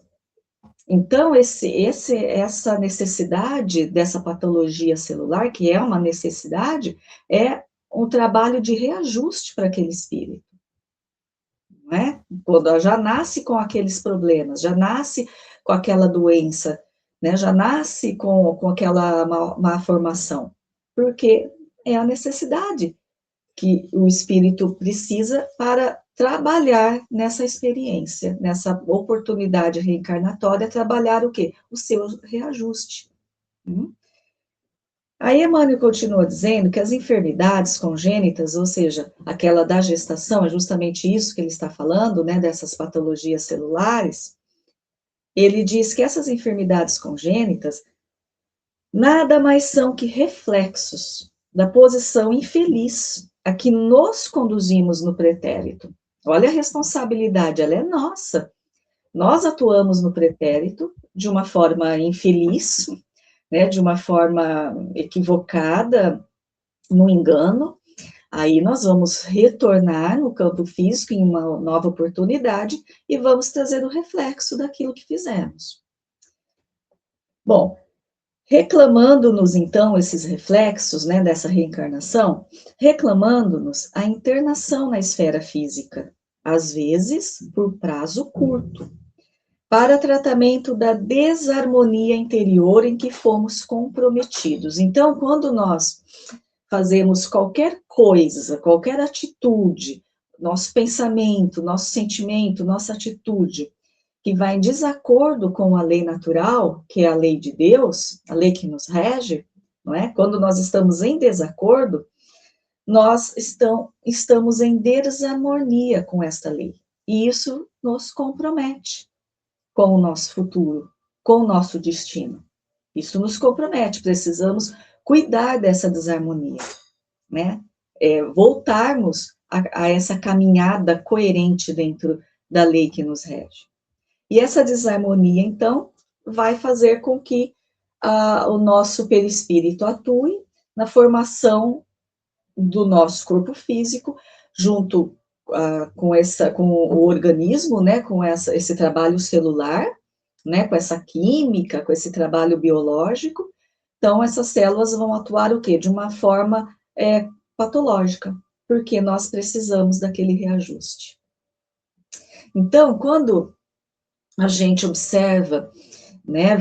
Então, essa necessidade dessa patologia celular, que é uma necessidade, é um trabalho de reajuste para aquele espírito, não é? Quando já nasce com aqueles problemas, já nasce com aquela doença, né? Já nasce com aquela má formação, porque é a necessidade que o espírito precisa para trabalhar nessa experiência, nessa oportunidade reencarnatória, trabalhar o quê? O seu reajuste. Aí Emmanuel continua dizendo que as enfermidades congênitas, ou seja, aquela da gestação, é justamente isso que ele está falando, né, dessas patologias celulares, ele diz que essas enfermidades congênitas nada mais são que reflexos da posição infeliz a que nos conduzimos no pretérito. Olha a responsabilidade, ela é nossa. Nós atuamos no pretérito de uma forma infeliz, né, de uma forma equivocada, no engano, aí nós vamos retornar no campo físico em uma nova oportunidade e vamos trazer o reflexo daquilo que fizemos. Bom, reclamando-nos, então, esses reflexos, né, dessa reencarnação, reclamando-nos a internação na esfera física, às vezes por prazo curto, para tratamento da desarmonia interior em que fomos comprometidos. Então, quando nós fazemos qualquer coisa, qualquer atitude, nosso pensamento, nosso sentimento, nossa atitude, que vai em desacordo com a lei natural, que é a lei de Deus, a lei que nos rege, não é? Quando nós estamos em desacordo, nós estamos em desarmonia com esta lei. E isso nos compromete com o nosso futuro, com o nosso destino. Isso nos compromete, precisamos cuidar dessa desarmonia, né? Voltarmos a essa caminhada coerente dentro da lei que nos rege. E essa desarmonia, então, vai fazer com que o nosso perispírito atue na formação do nosso corpo físico, junto com o organismo, né, com esse trabalho celular, né, com essa química, com esse trabalho biológico. Então, essas células vão atuar o quê? De uma forma patológica, porque nós precisamos daquele reajuste. Então, quando a gente observa, né,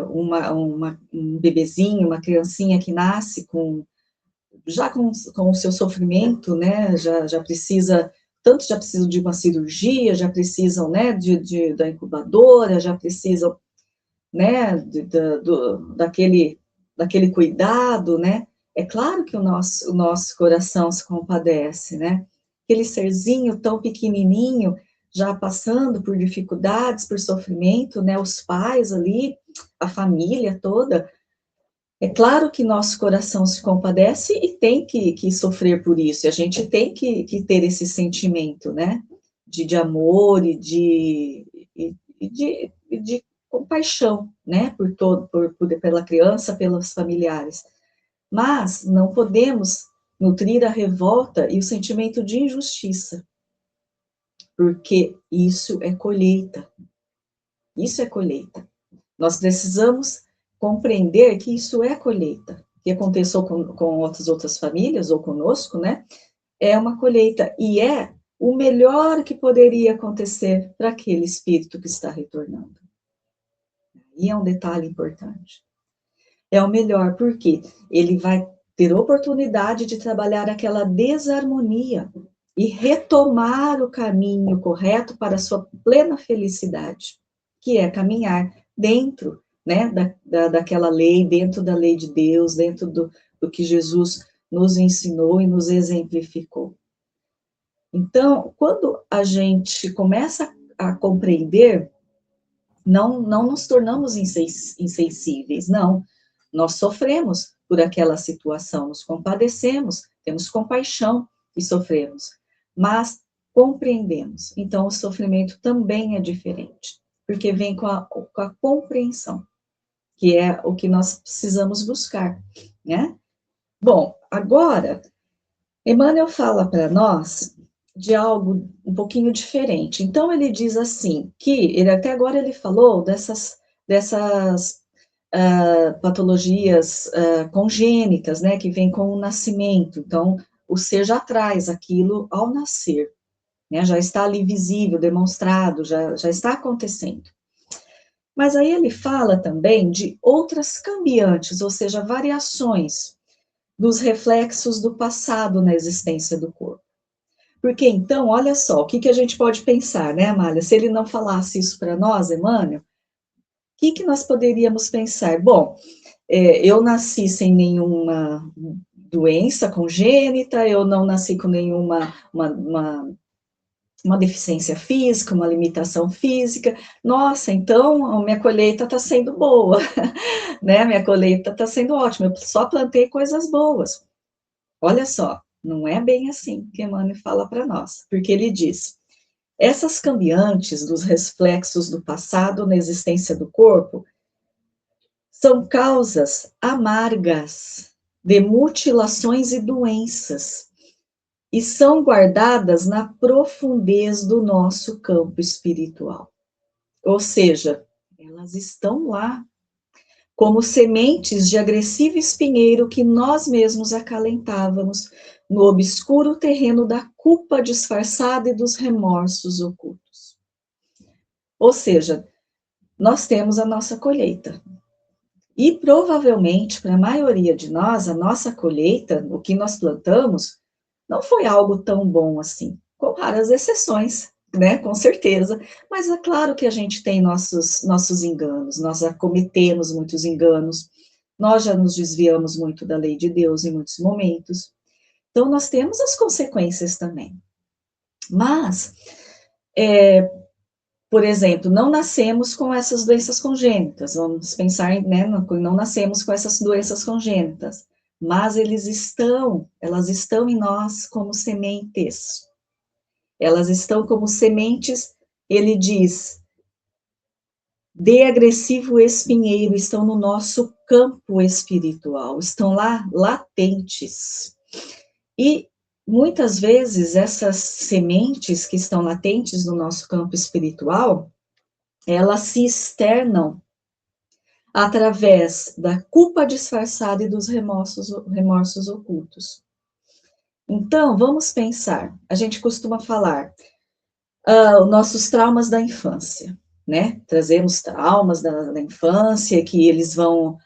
um bebezinho, uma criancinha que nasce já com o seu sofrimento, né, já precisam de uma cirurgia, já precisam, né, da incubadora, já precisam, né, daquele cuidado, né, é claro que o nosso coração se compadece, né, aquele serzinho tão pequenininho, já passando por dificuldades, por sofrimento, né, os pais ali, a família toda, é claro que nosso coração se compadece e tem que sofrer por isso, e a gente tem que ter esse sentimento, né, de amor e de compaixão, né, pela criança, pelos familiares. Mas não podemos nutrir a revolta e o sentimento de injustiça, porque isso é colheita. Isso é colheita. Nós precisamos compreender que isso é colheita. O que aconteceu com outras famílias, ou conosco, né? É uma colheita, e é o melhor que poderia acontecer para aquele espírito que está retornando. E é um detalhe importante. É o melhor, porque ele vai ter oportunidade de trabalhar aquela desarmonia e retomar o caminho correto para a sua plena felicidade, que é caminhar dentro, né, daquela lei, dentro da lei de Deus, dentro do que Jesus nos ensinou e nos exemplificou. Então, quando a gente começa a compreender, não nos tornamos insensíveis, não. Nós sofremos por aquela situação, nos compadecemos, temos compaixão e sofremos, mas compreendemos. Então, o sofrimento também é diferente, porque vem com a compreensão, que é o que nós precisamos buscar, né? Bom, agora, Emmanuel fala para nós de algo um pouquinho diferente. Então, ele diz assim, que, até agora ele falou dessas patologias congênitas, né, que vem com o nascimento. Então, o ser já traz aquilo ao nascer, né, já está ali visível, demonstrado, já está acontecendo. Mas aí ele fala também de outras cambiantes, ou seja, variações dos reflexos do passado na existência do corpo. Porque então, olha só, o que a gente pode pensar, né, Amália? Se ele não falasse isso para nós, Emmanuel, o que nós poderíamos pensar? Bom, eu nasci sem nenhuma doença congênita, eu não nasci com nenhuma uma deficiência física, uma limitação física. Nossa, então a minha colheita está sendo boa, né? Minha colheita está sendo ótima, eu só plantei coisas boas. Olha só, não é bem assim que Emmanuel fala para nós, porque ele diz: essas cambiantes dos reflexos do passado na existência do corpo são causas amargas de mutilações e doenças, e são guardadas na profundez do nosso campo espiritual. Ou seja, elas estão lá, como sementes de agressivo espinheiro que nós mesmos acalentávamos no obscuro terreno da culpa disfarçada e dos remorsos ocultos. Ou seja, nós temos a nossa colheita. E provavelmente, para a maioria de nós, a nossa colheita, o que nós plantamos, não foi algo tão bom assim, com raras exceções, né, com certeza, mas é claro que a gente tem nossos enganos, nós cometemos muitos enganos, nós já nos desviamos muito da lei de Deus em muitos momentos, então nós temos as consequências também. Mas, por exemplo, não nascemos com essas doenças congênitas, vamos pensar, né, não nascemos com essas doenças congênitas, mas elas estão em nós como sementes. Elas estão como sementes, ele diz, de agressivo espinheiro, estão no nosso campo espiritual, estão lá latentes. E muitas vezes essas sementes que estão latentes no nosso campo espiritual, elas se externam através da culpa disfarçada e dos remorsos ocultos. Então, vamos pensar, a gente costuma falar, os nossos traumas da infância, né? Trazemos traumas da infância que eles vão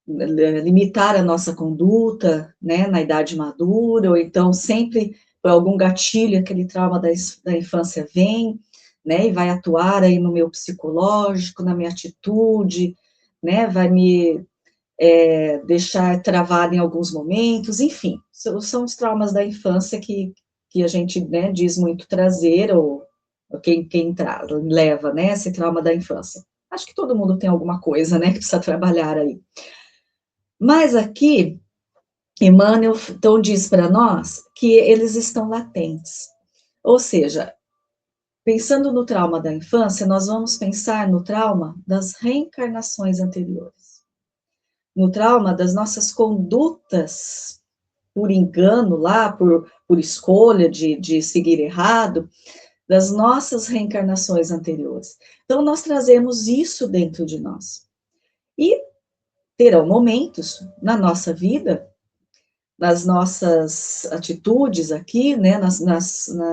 limitar a nossa conduta, né, na idade madura, ou então sempre por algum gatilho, aquele trauma da infância vem, né, e vai atuar aí no meu psicológico, na minha atitude, né, vai me deixar travada em alguns momentos, enfim, são os traumas da infância que a gente, né, diz muito trazer, ou quem leva, né, esse trauma da infância. Acho que todo mundo tem alguma coisa, né, que precisa trabalhar aí. Mas aqui, Emmanuel, então, diz para nós que eles estão latentes. Ou seja, pensando no trauma da infância, nós vamos pensar no trauma das reencarnações anteriores, no trauma das nossas condutas por engano lá, por escolha de seguir errado, das nossas reencarnações anteriores. Então, nós trazemos isso dentro de nós. E terão momentos na nossa vida, nas nossas atitudes aqui, né,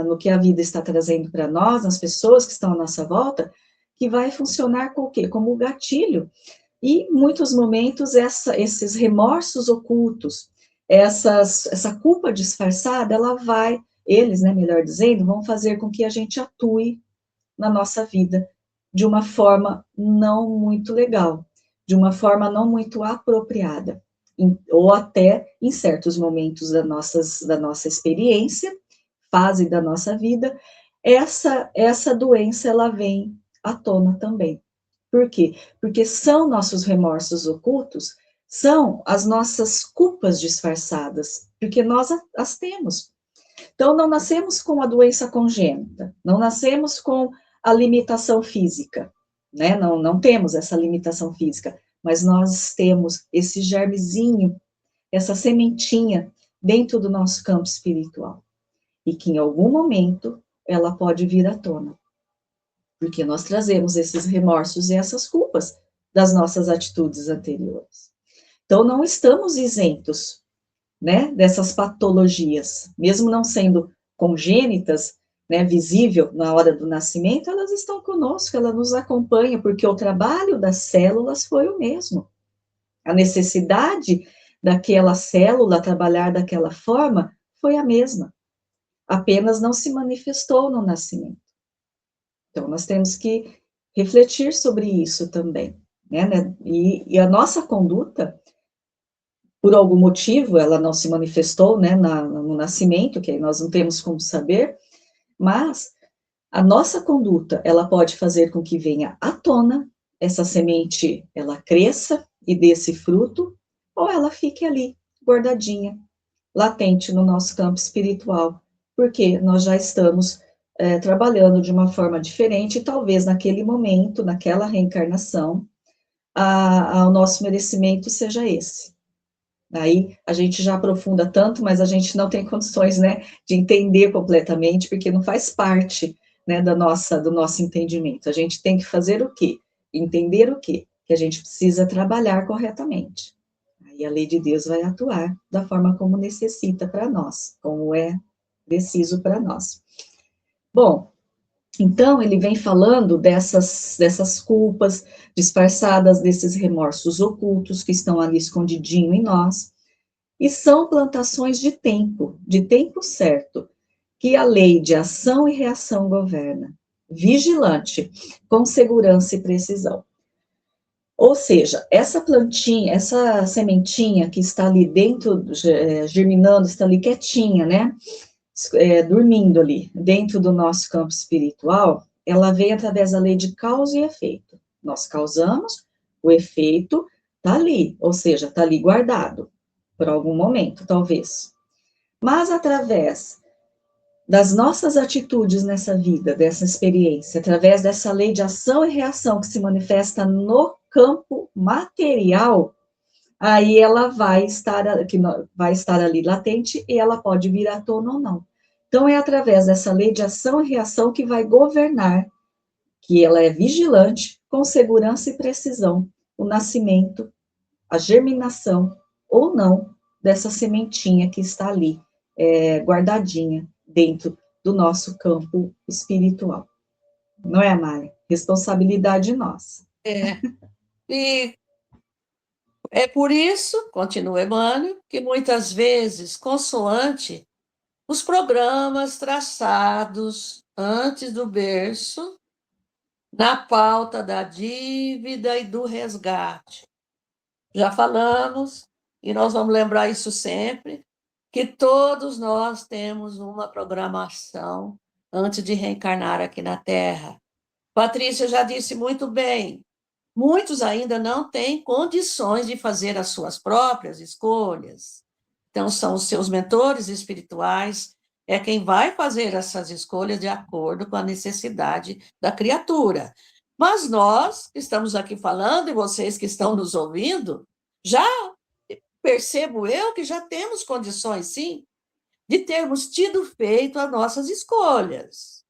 no que a vida está trazendo para nós, nas pessoas que estão à nossa volta, que vai funcionar com o quê? Como gatilho. E, em muitos momentos, esses remorsos ocultos, essa culpa disfarçada, eles, né, melhor dizendo, vão fazer com que a gente atue na nossa vida de uma forma não muito legal, de uma forma não muito apropriada, ou até em certos momentos da nossa experiência, fase da nossa vida, essa doença, ela vem à tona também. Por quê? Porque são nossos remorsos ocultos, são as nossas culpas disfarçadas, porque nós as temos. Então, não nascemos com a doença congênita, não nascemos com a limitação física, né? Não temos essa limitação física, mas nós temos esse germezinho, essa sementinha dentro do nosso campo espiritual. E que em algum momento ela pode vir à tona. Porque nós trazemos esses remorsos e essas culpas das nossas atitudes anteriores. Então, não estamos isentos, né, dessas patologias, mesmo não sendo congênitas, né, visível na hora do nascimento, elas estão conosco, elas nos acompanham, porque o trabalho das células foi o mesmo. A necessidade daquela célula trabalhar daquela forma foi a mesma, apenas não se manifestou no nascimento. Então, nós temos que refletir sobre isso também, né? E a nossa conduta, por algum motivo, ela não se manifestou, né, no nascimento, que aí nós não temos como saber, mas a nossa conduta, ela pode fazer com que venha à tona, essa semente, ela cresça e dê esse fruto, ou ela fique ali, guardadinha, latente no nosso campo espiritual, porque nós já estamos trabalhando de uma forma diferente, e talvez naquele momento, naquela reencarnação, o nosso merecimento seja esse. Aí a gente já aprofunda tanto, mas a gente não tem condições, né, de entender completamente, porque não faz parte, né, do nosso entendimento. A gente tem que fazer o quê? Entender o quê? Que a gente precisa trabalhar corretamente. Aí a lei de Deus vai atuar da forma como necessita para nós, como é preciso para nós. Bom, então ele vem falando dessas culpas disfarçadas, desses remorsos ocultos que estão ali escondidinho em nós, e são plantações de tempo certo, que a lei de ação e reação governa, vigilante, com segurança e precisão. Ou seja, essa plantinha, essa sementinha que está ali dentro, germinando, está ali quietinha, né? Dormindo ali, dentro do nosso campo espiritual, ela vem através da lei de causa e efeito. Nós causamos, o efeito está ali, ou seja, está ali guardado, por algum momento, talvez. Mas através das nossas atitudes nessa vida, dessa experiência, através dessa lei de ação e reação que se manifesta no campo material, aí ela vai estar ali latente e ela pode vir à tona ou não. Então, é através dessa lei de ação e reação que vai governar, que ela é vigilante, com segurança e precisão, o nascimento, a germinação ou não dessa sementinha que está ali, guardadinha dentro do nosso campo espiritual. Não é, Amália? Responsabilidade nossa. E é por isso, continua Emmanuel, que muitas vezes, consoante os programas traçados antes do berço, na pauta da dívida e do resgate. Já falamos, e nós vamos lembrar isso sempre, que todos nós temos uma programação antes de reencarnar aqui na Terra. Patrícia já disse muito bem, muitos ainda não têm condições de fazer as suas próprias escolhas. Então, são os seus mentores espirituais, é quem vai fazer essas escolhas de acordo com a necessidade da criatura. Mas nós que estamos aqui falando, e vocês que estão nos ouvindo, já percebo eu que já temos condições, sim, de termos tido feito as nossas escolhas.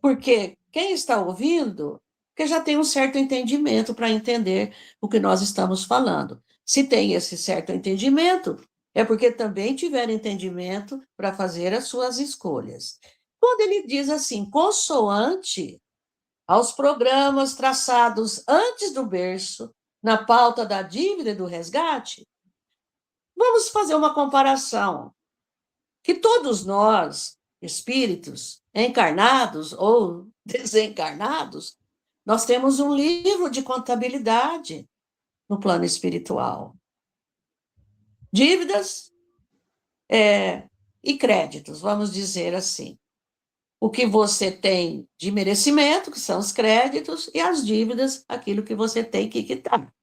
Porque quem está ouvindo, que já tem um certo entendimento para entender o que nós estamos falando. Se tem esse certo entendimento, é porque também tiveram entendimento para fazer as suas escolhas. Quando ele diz assim, consoante aos programas traçados antes do berço, na pauta da dívida e do resgate, vamos fazer uma comparação. Que todos nós, espíritos, encarnados ou desencarnados, nós temos um livro de contabilidade no plano espiritual. Dívidas e créditos, vamos dizer assim. O que você tem de merecimento, que são os créditos, e as dívidas, aquilo que você tem que quitar.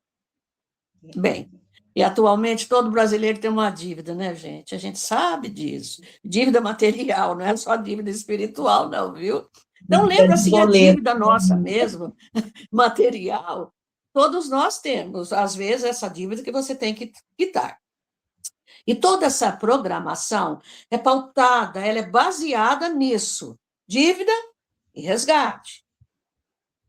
Bem, e atualmente todo brasileiro tem uma dívida, né, gente? A gente sabe disso. Dívida material, não é só dívida espiritual, não, viu? Então, lembra assim, a dívida nossa mesmo, material, todos nós temos, às vezes, essa dívida que você tem que quitar. E toda essa programação é pautada, ela é baseada nisso, dívida e resgate.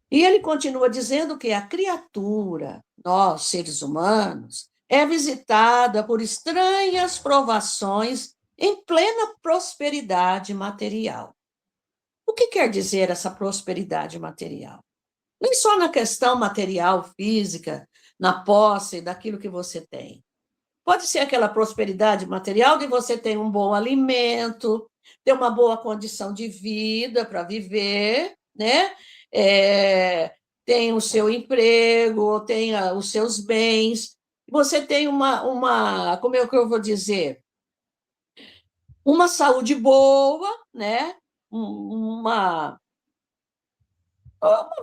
E ele continua dizendo que a criatura, nós, seres humanos, é visitada por estranhas provações em plena prosperidade material. O que quer dizer essa prosperidade material? Nem só na questão material, física, na posse daquilo que você tem. Pode ser aquela prosperidade material de você ter um bom alimento, ter uma boa condição de vida para viver, né? Tem o seu emprego, tem os seus bens, você tem como é que eu vou dizer? Uma saúde boa, né? Uma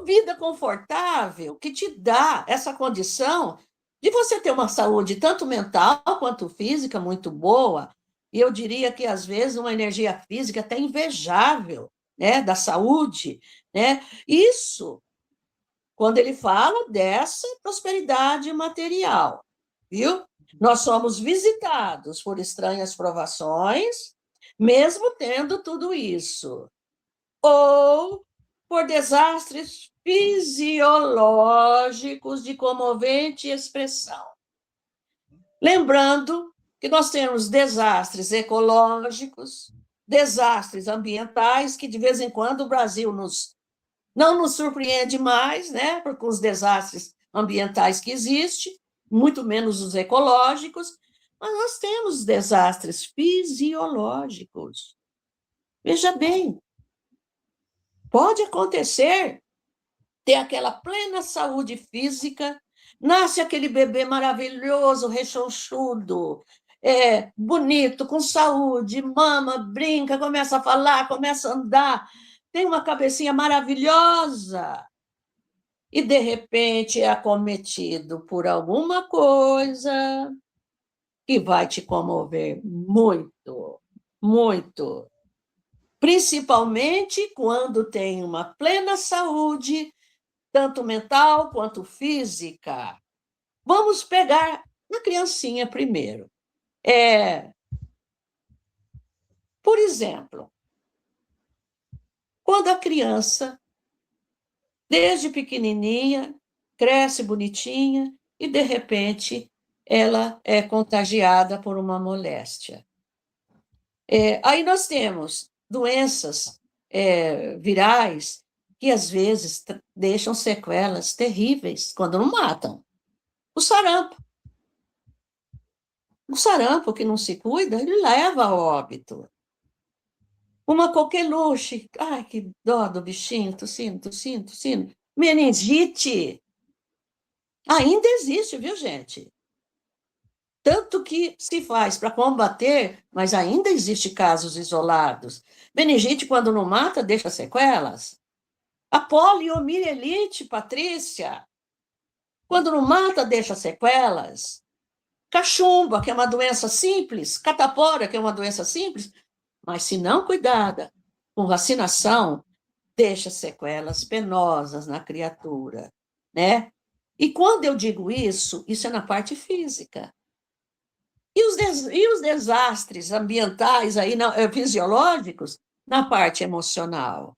vida confortável que te dá essa condição de você ter uma saúde tanto mental quanto física muito boa, e eu diria que às vezes uma energia física até invejável, né, da saúde, né? Isso quando ele fala dessa prosperidade material, viu? Nós somos visitados por estranhas provações, mesmo tendo tudo isso, ou por desastres fisiológicos de comovente expressão. Lembrando que nós temos desastres ecológicos, desastres ambientais, que de vez em quando o Brasil não nos surpreende mais, né, com os desastres ambientais que existem, muito menos os ecológicos, mas nós temos desastres fisiológicos. Veja bem, pode acontecer, ter aquela plena saúde física, nasce aquele bebê maravilhoso, rechonchudo, bonito, com saúde, mama, brinca, começa a falar, começa a andar, tem uma cabecinha maravilhosa, e, de repente, é acometido por alguma coisa que vai te comover muito, muito. Principalmente quando tem uma plena saúde, tanto mental quanto física. Vamos pegar a criancinha primeiro. Por exemplo, quando a criança, desde pequenininha, cresce bonitinha e, de repente, ela é contagiada por uma moléstia. Aí nós temos doenças virais que, às vezes, deixam sequelas terríveis, quando não matam. O sarampo. O sarampo que não se cuida, ele leva ao óbito. Uma coqueluche, ai, que dó do bichinho, tossindo, tossindo, tossindo. Meningite. Ainda existe, viu, gente? Tanto que se faz para combater, mas ainda existe casos isolados. Meningite, quando não mata, deixa sequelas. A poliomielite, Patrícia, quando não mata, deixa sequelas. Cachumba, que é uma doença simples, catapora, que é uma doença simples, mas se não cuidada com vacinação, deixa sequelas penosas na criatura, né? E quando eu digo isso é na parte física. E os desastres ambientais, aí, fisiológicos, na parte emocional.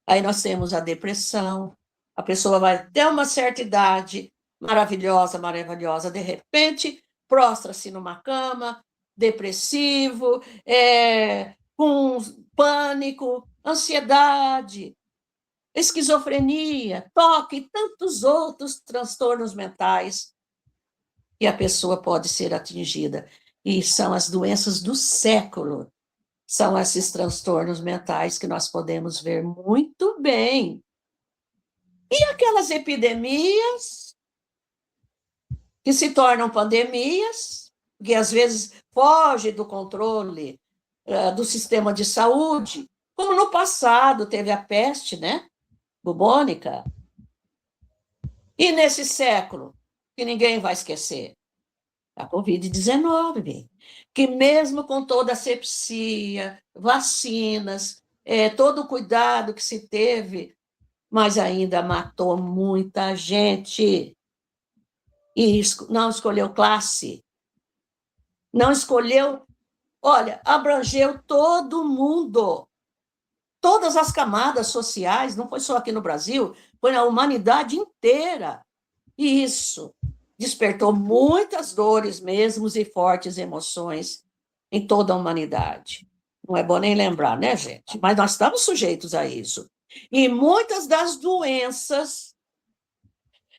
Aí nós temos a depressão, a pessoa vai ter uma certa idade, maravilhosa, maravilhosa, de repente, prostra-se numa cama, depressivo, com pânico, ansiedade, esquizofrenia, toque e tantos outros transtornos mentais que a pessoa pode ser atingida. E são as doenças do século, são esses transtornos mentais que nós podemos ver muito bem. E aquelas epidemias que se tornam pandemias, que às vezes foge do controle do sistema de saúde, como no passado teve a peste, né, bubônica. E nesse século, que ninguém vai esquecer, a Covid-19, que mesmo com toda a asepsia, vacinas, todo o cuidado que se teve, mas ainda matou muita gente. E não escolheu classe, não escolheu, olha, abrangeu todo mundo, todas as camadas sociais, não foi só aqui no Brasil, foi na humanidade inteira. E isso despertou muitas dores mesmo e fortes emoções em toda a humanidade. Não é bom nem lembrar, né, gente? Mas nós estamos sujeitos a isso. E muitas das doenças,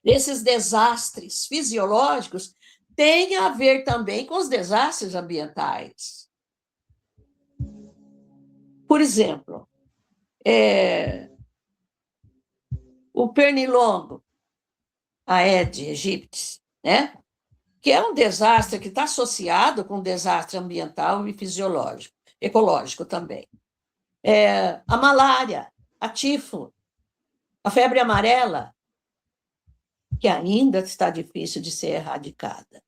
desses desastres fisiológicos, têm a ver também com os desastres ambientais. Por exemplo, o pernilongo, Aedes aegypti, né? Que é um desastre que está associado com um desastre ambiental e fisiológico, ecológico também. A malária, a tifo, a febre amarela, que ainda está difícil de ser erradicada.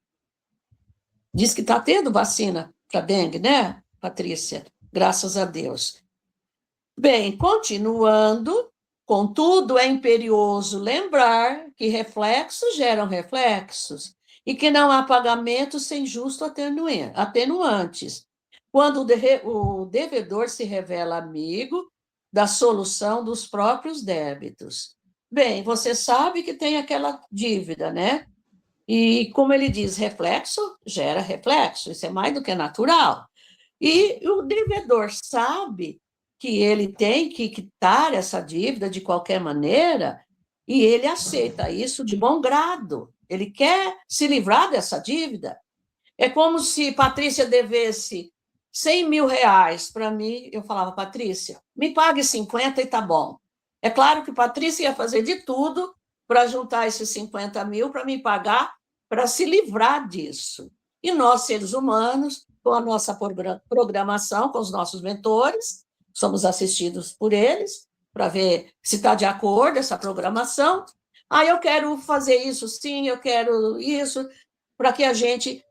Diz que está tendo vacina para dengue, né, Patrícia? Graças a Deus. Bem, continuando, contudo, é imperioso lembrar que reflexos geram reflexos e que não há pagamento sem justo atenuantes, quando o devedor se revela amigo da solução dos próprios débitos. Bem, você sabe que tem aquela dívida, né? E, como ele diz, reflexo gera reflexo, isso é mais do que natural. E o devedor sabe que ele tem que quitar essa dívida de qualquer maneira, e ele aceita isso de bom grado. Ele quer se livrar dessa dívida. É como se Patrícia devesse 100 mil reais para mim, eu falava, Patrícia, me pague 50 e tá bom. É claro que Patrícia ia fazer de tudo para juntar esses 50 mil para me pagar, para se livrar disso. E nós, seres humanos, com a nossa programação, com os nossos mentores, somos assistidos por eles, para ver se está de acordo essa programação. Eu quero fazer isso sim, eu quero isso, para que a gente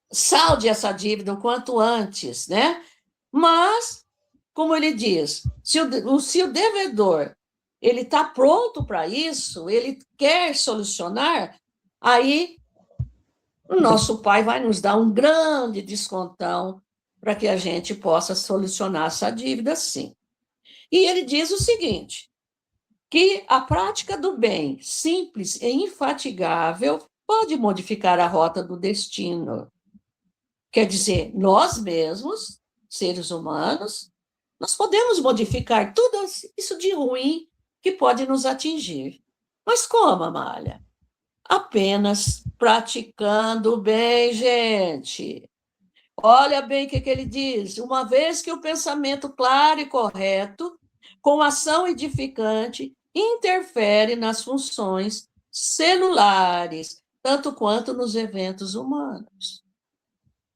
salde essa dívida o quanto antes, né? Mas, como ele diz, se o devedor ele está pronto para isso, ele quer solucionar, aí o nosso pai vai nos dar um grande descontão para que a gente possa solucionar essa dívida, sim. E ele diz o seguinte, que a prática do bem, simples e infatigável, pode modificar a rota do destino. Quer dizer, nós mesmos, seres humanos, nós podemos modificar tudo isso de ruim que pode nos atingir. Mas como, Amália? Apenas praticando o bem, gente. Olha bem o que ele diz. Uma vez que o pensamento claro e correto, com ação edificante, interfere nas funções celulares, tanto quanto nos eventos humanos.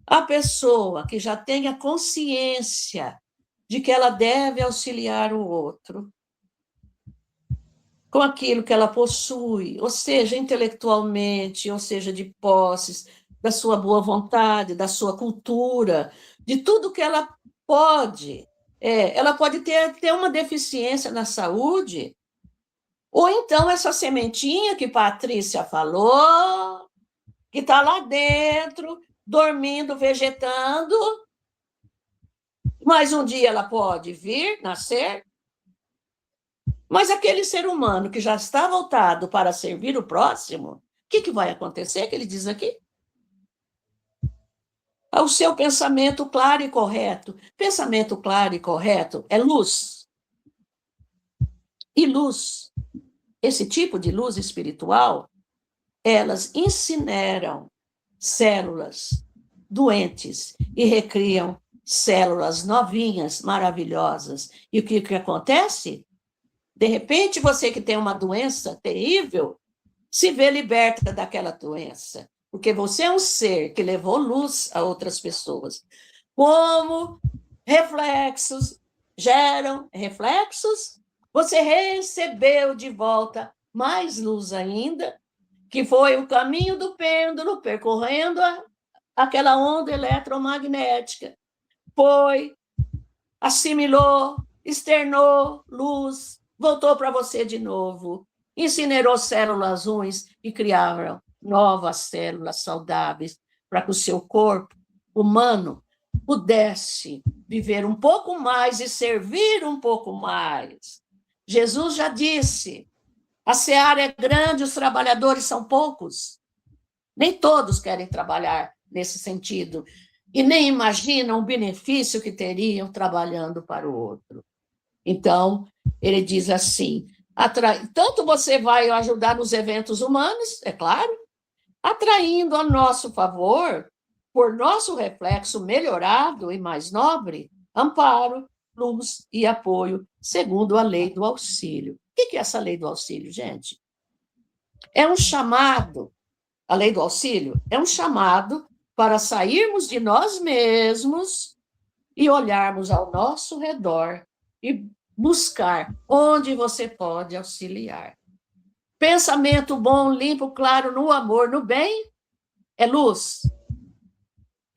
A pessoa que já tem a consciência de que ela deve auxiliar o outro com aquilo que ela possui, ou seja, intelectualmente, ou seja, de posses, da sua boa vontade, da sua cultura, de tudo que ela pode. Ela pode ter uma deficiência na saúde, ou então essa sementinha que Patrícia falou, que está lá dentro, dormindo, vegetando, mas um dia ela pode vir, nascer. Mas aquele ser humano que já está voltado para servir o próximo, o que vai acontecer? Que ele diz aqui? O seu pensamento claro e correto. Pensamento claro e correto é luz. E luz, esse tipo de luz espiritual, elas incineram células doentes e recriam células novinhas, maravilhosas. E o que acontece? De repente, você que tem uma doença terrível, se vê liberta daquela doença, porque você é um ser que levou luz a outras pessoas. Como reflexos geram reflexos, você recebeu de volta mais luz ainda, que foi o caminho do pêndulo percorrendo aquela onda eletromagnética. Foi, assimilou, externou luz, voltou para você de novo, incinerou células ruins e criaram novas células saudáveis para que o seu corpo humano pudesse viver um pouco mais e servir um pouco mais. Jesus já disse, a seara é grande, os trabalhadores são poucos. Nem todos querem trabalhar nesse sentido e nem imaginam o benefício que teriam trabalhando para o outro. Então, ele diz assim, tanto você vai ajudar nos eventos humanos, é claro, atraindo a nosso favor, por nosso reflexo melhorado e mais nobre, amparo, luz e apoio, segundo a lei do auxílio. O que é essa lei do auxílio, gente? É um chamado, a lei do auxílio é um chamado para sairmos de nós mesmos e olharmos ao nosso redor e buscar onde você pode auxiliar. Pensamento bom, limpo, claro, no amor, no bem, é luz.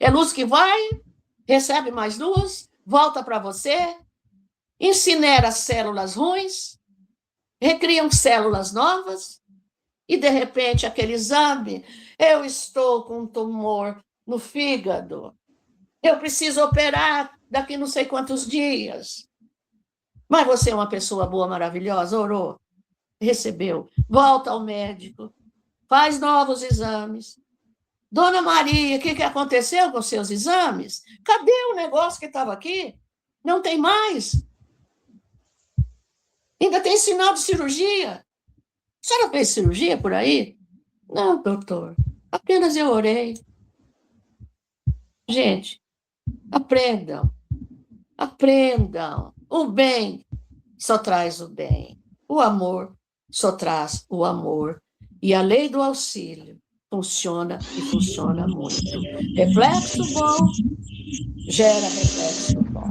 É luz que vai, recebe mais luz, volta para você, incinera células ruins, recriam células novas, e, de repente, aquele exame, eu estou com um tumor no fígado, eu preciso operar daqui não sei quantos dias. Mas você é uma pessoa boa, maravilhosa, orou, recebeu, volta ao médico, faz novos exames. Dona Maria, o que aconteceu com seus exames? Cadê o negócio que estava aqui? Não tem mais. Ainda tem sinal de cirurgia. A senhora fez cirurgia por aí? Não, doutor, apenas eu orei. Gente, aprendam. O bem só traz o bem. O amor só traz o amor. E a lei do auxílio funciona e funciona muito. Reflexo bom gera reflexo bom.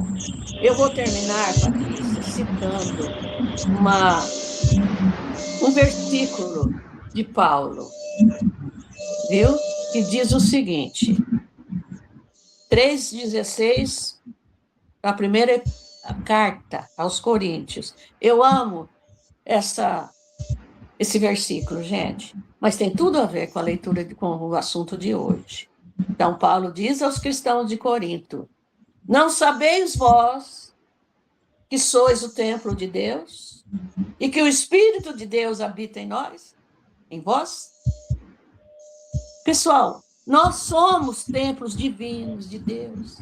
Eu vou terminar, Patrícia, citando um versículo de Paulo, viu? Que diz o seguinte, 3,16, a primeira carta aos Coríntios. Eu amo esse versículo, gente, mas tem tudo a ver com a leitura, com o assunto de hoje. Então, Paulo diz aos cristãos de Corinto, não sabeis vós que sois o templo de Deus e que o Espírito de Deus habita em nós, em vós? Pessoal, nós somos templos divinos de Deus.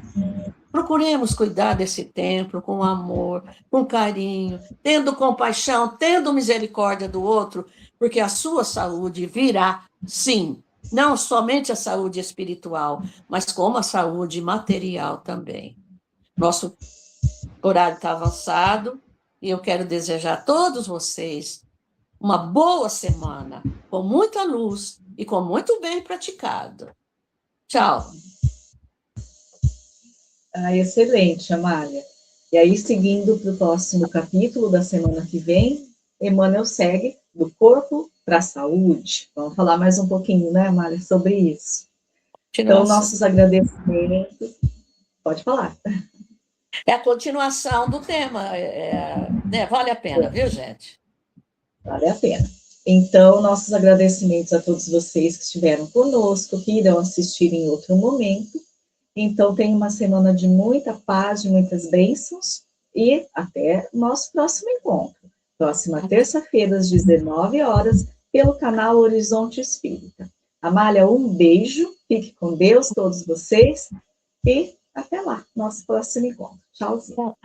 Procuremos cuidar desse templo com amor, com carinho, tendo compaixão, tendo misericórdia do outro, porque a sua saúde virá, sim, não somente a saúde espiritual, mas como a saúde material também. Nosso horário está avançado e eu quero desejar a todos vocês uma boa semana, com muita luz e com muito bem praticado. Tchau. Excelente, Amália. E aí, seguindo para o próximo capítulo da semana que vem, Emmanuel segue do corpo para a saúde. Vamos falar mais um pouquinho, né, Amália, sobre isso. Então, nossos agradecimentos. Pode falar. É a continuação do tema. Né? Vale a pena, viu, gente? Vale a pena. Então, nossos agradecimentos a todos vocês que estiveram conosco, que irão assistir em outro momento. Então, tenha uma semana de muita paz, de muitas bênçãos, e até o nosso próximo encontro. Próxima terça-feira, às 19 horas, pelo canal Horizonte Espírita. Amália, um beijo, fique com Deus, todos vocês, e até lá, nosso próximo encontro. Tchauzinho.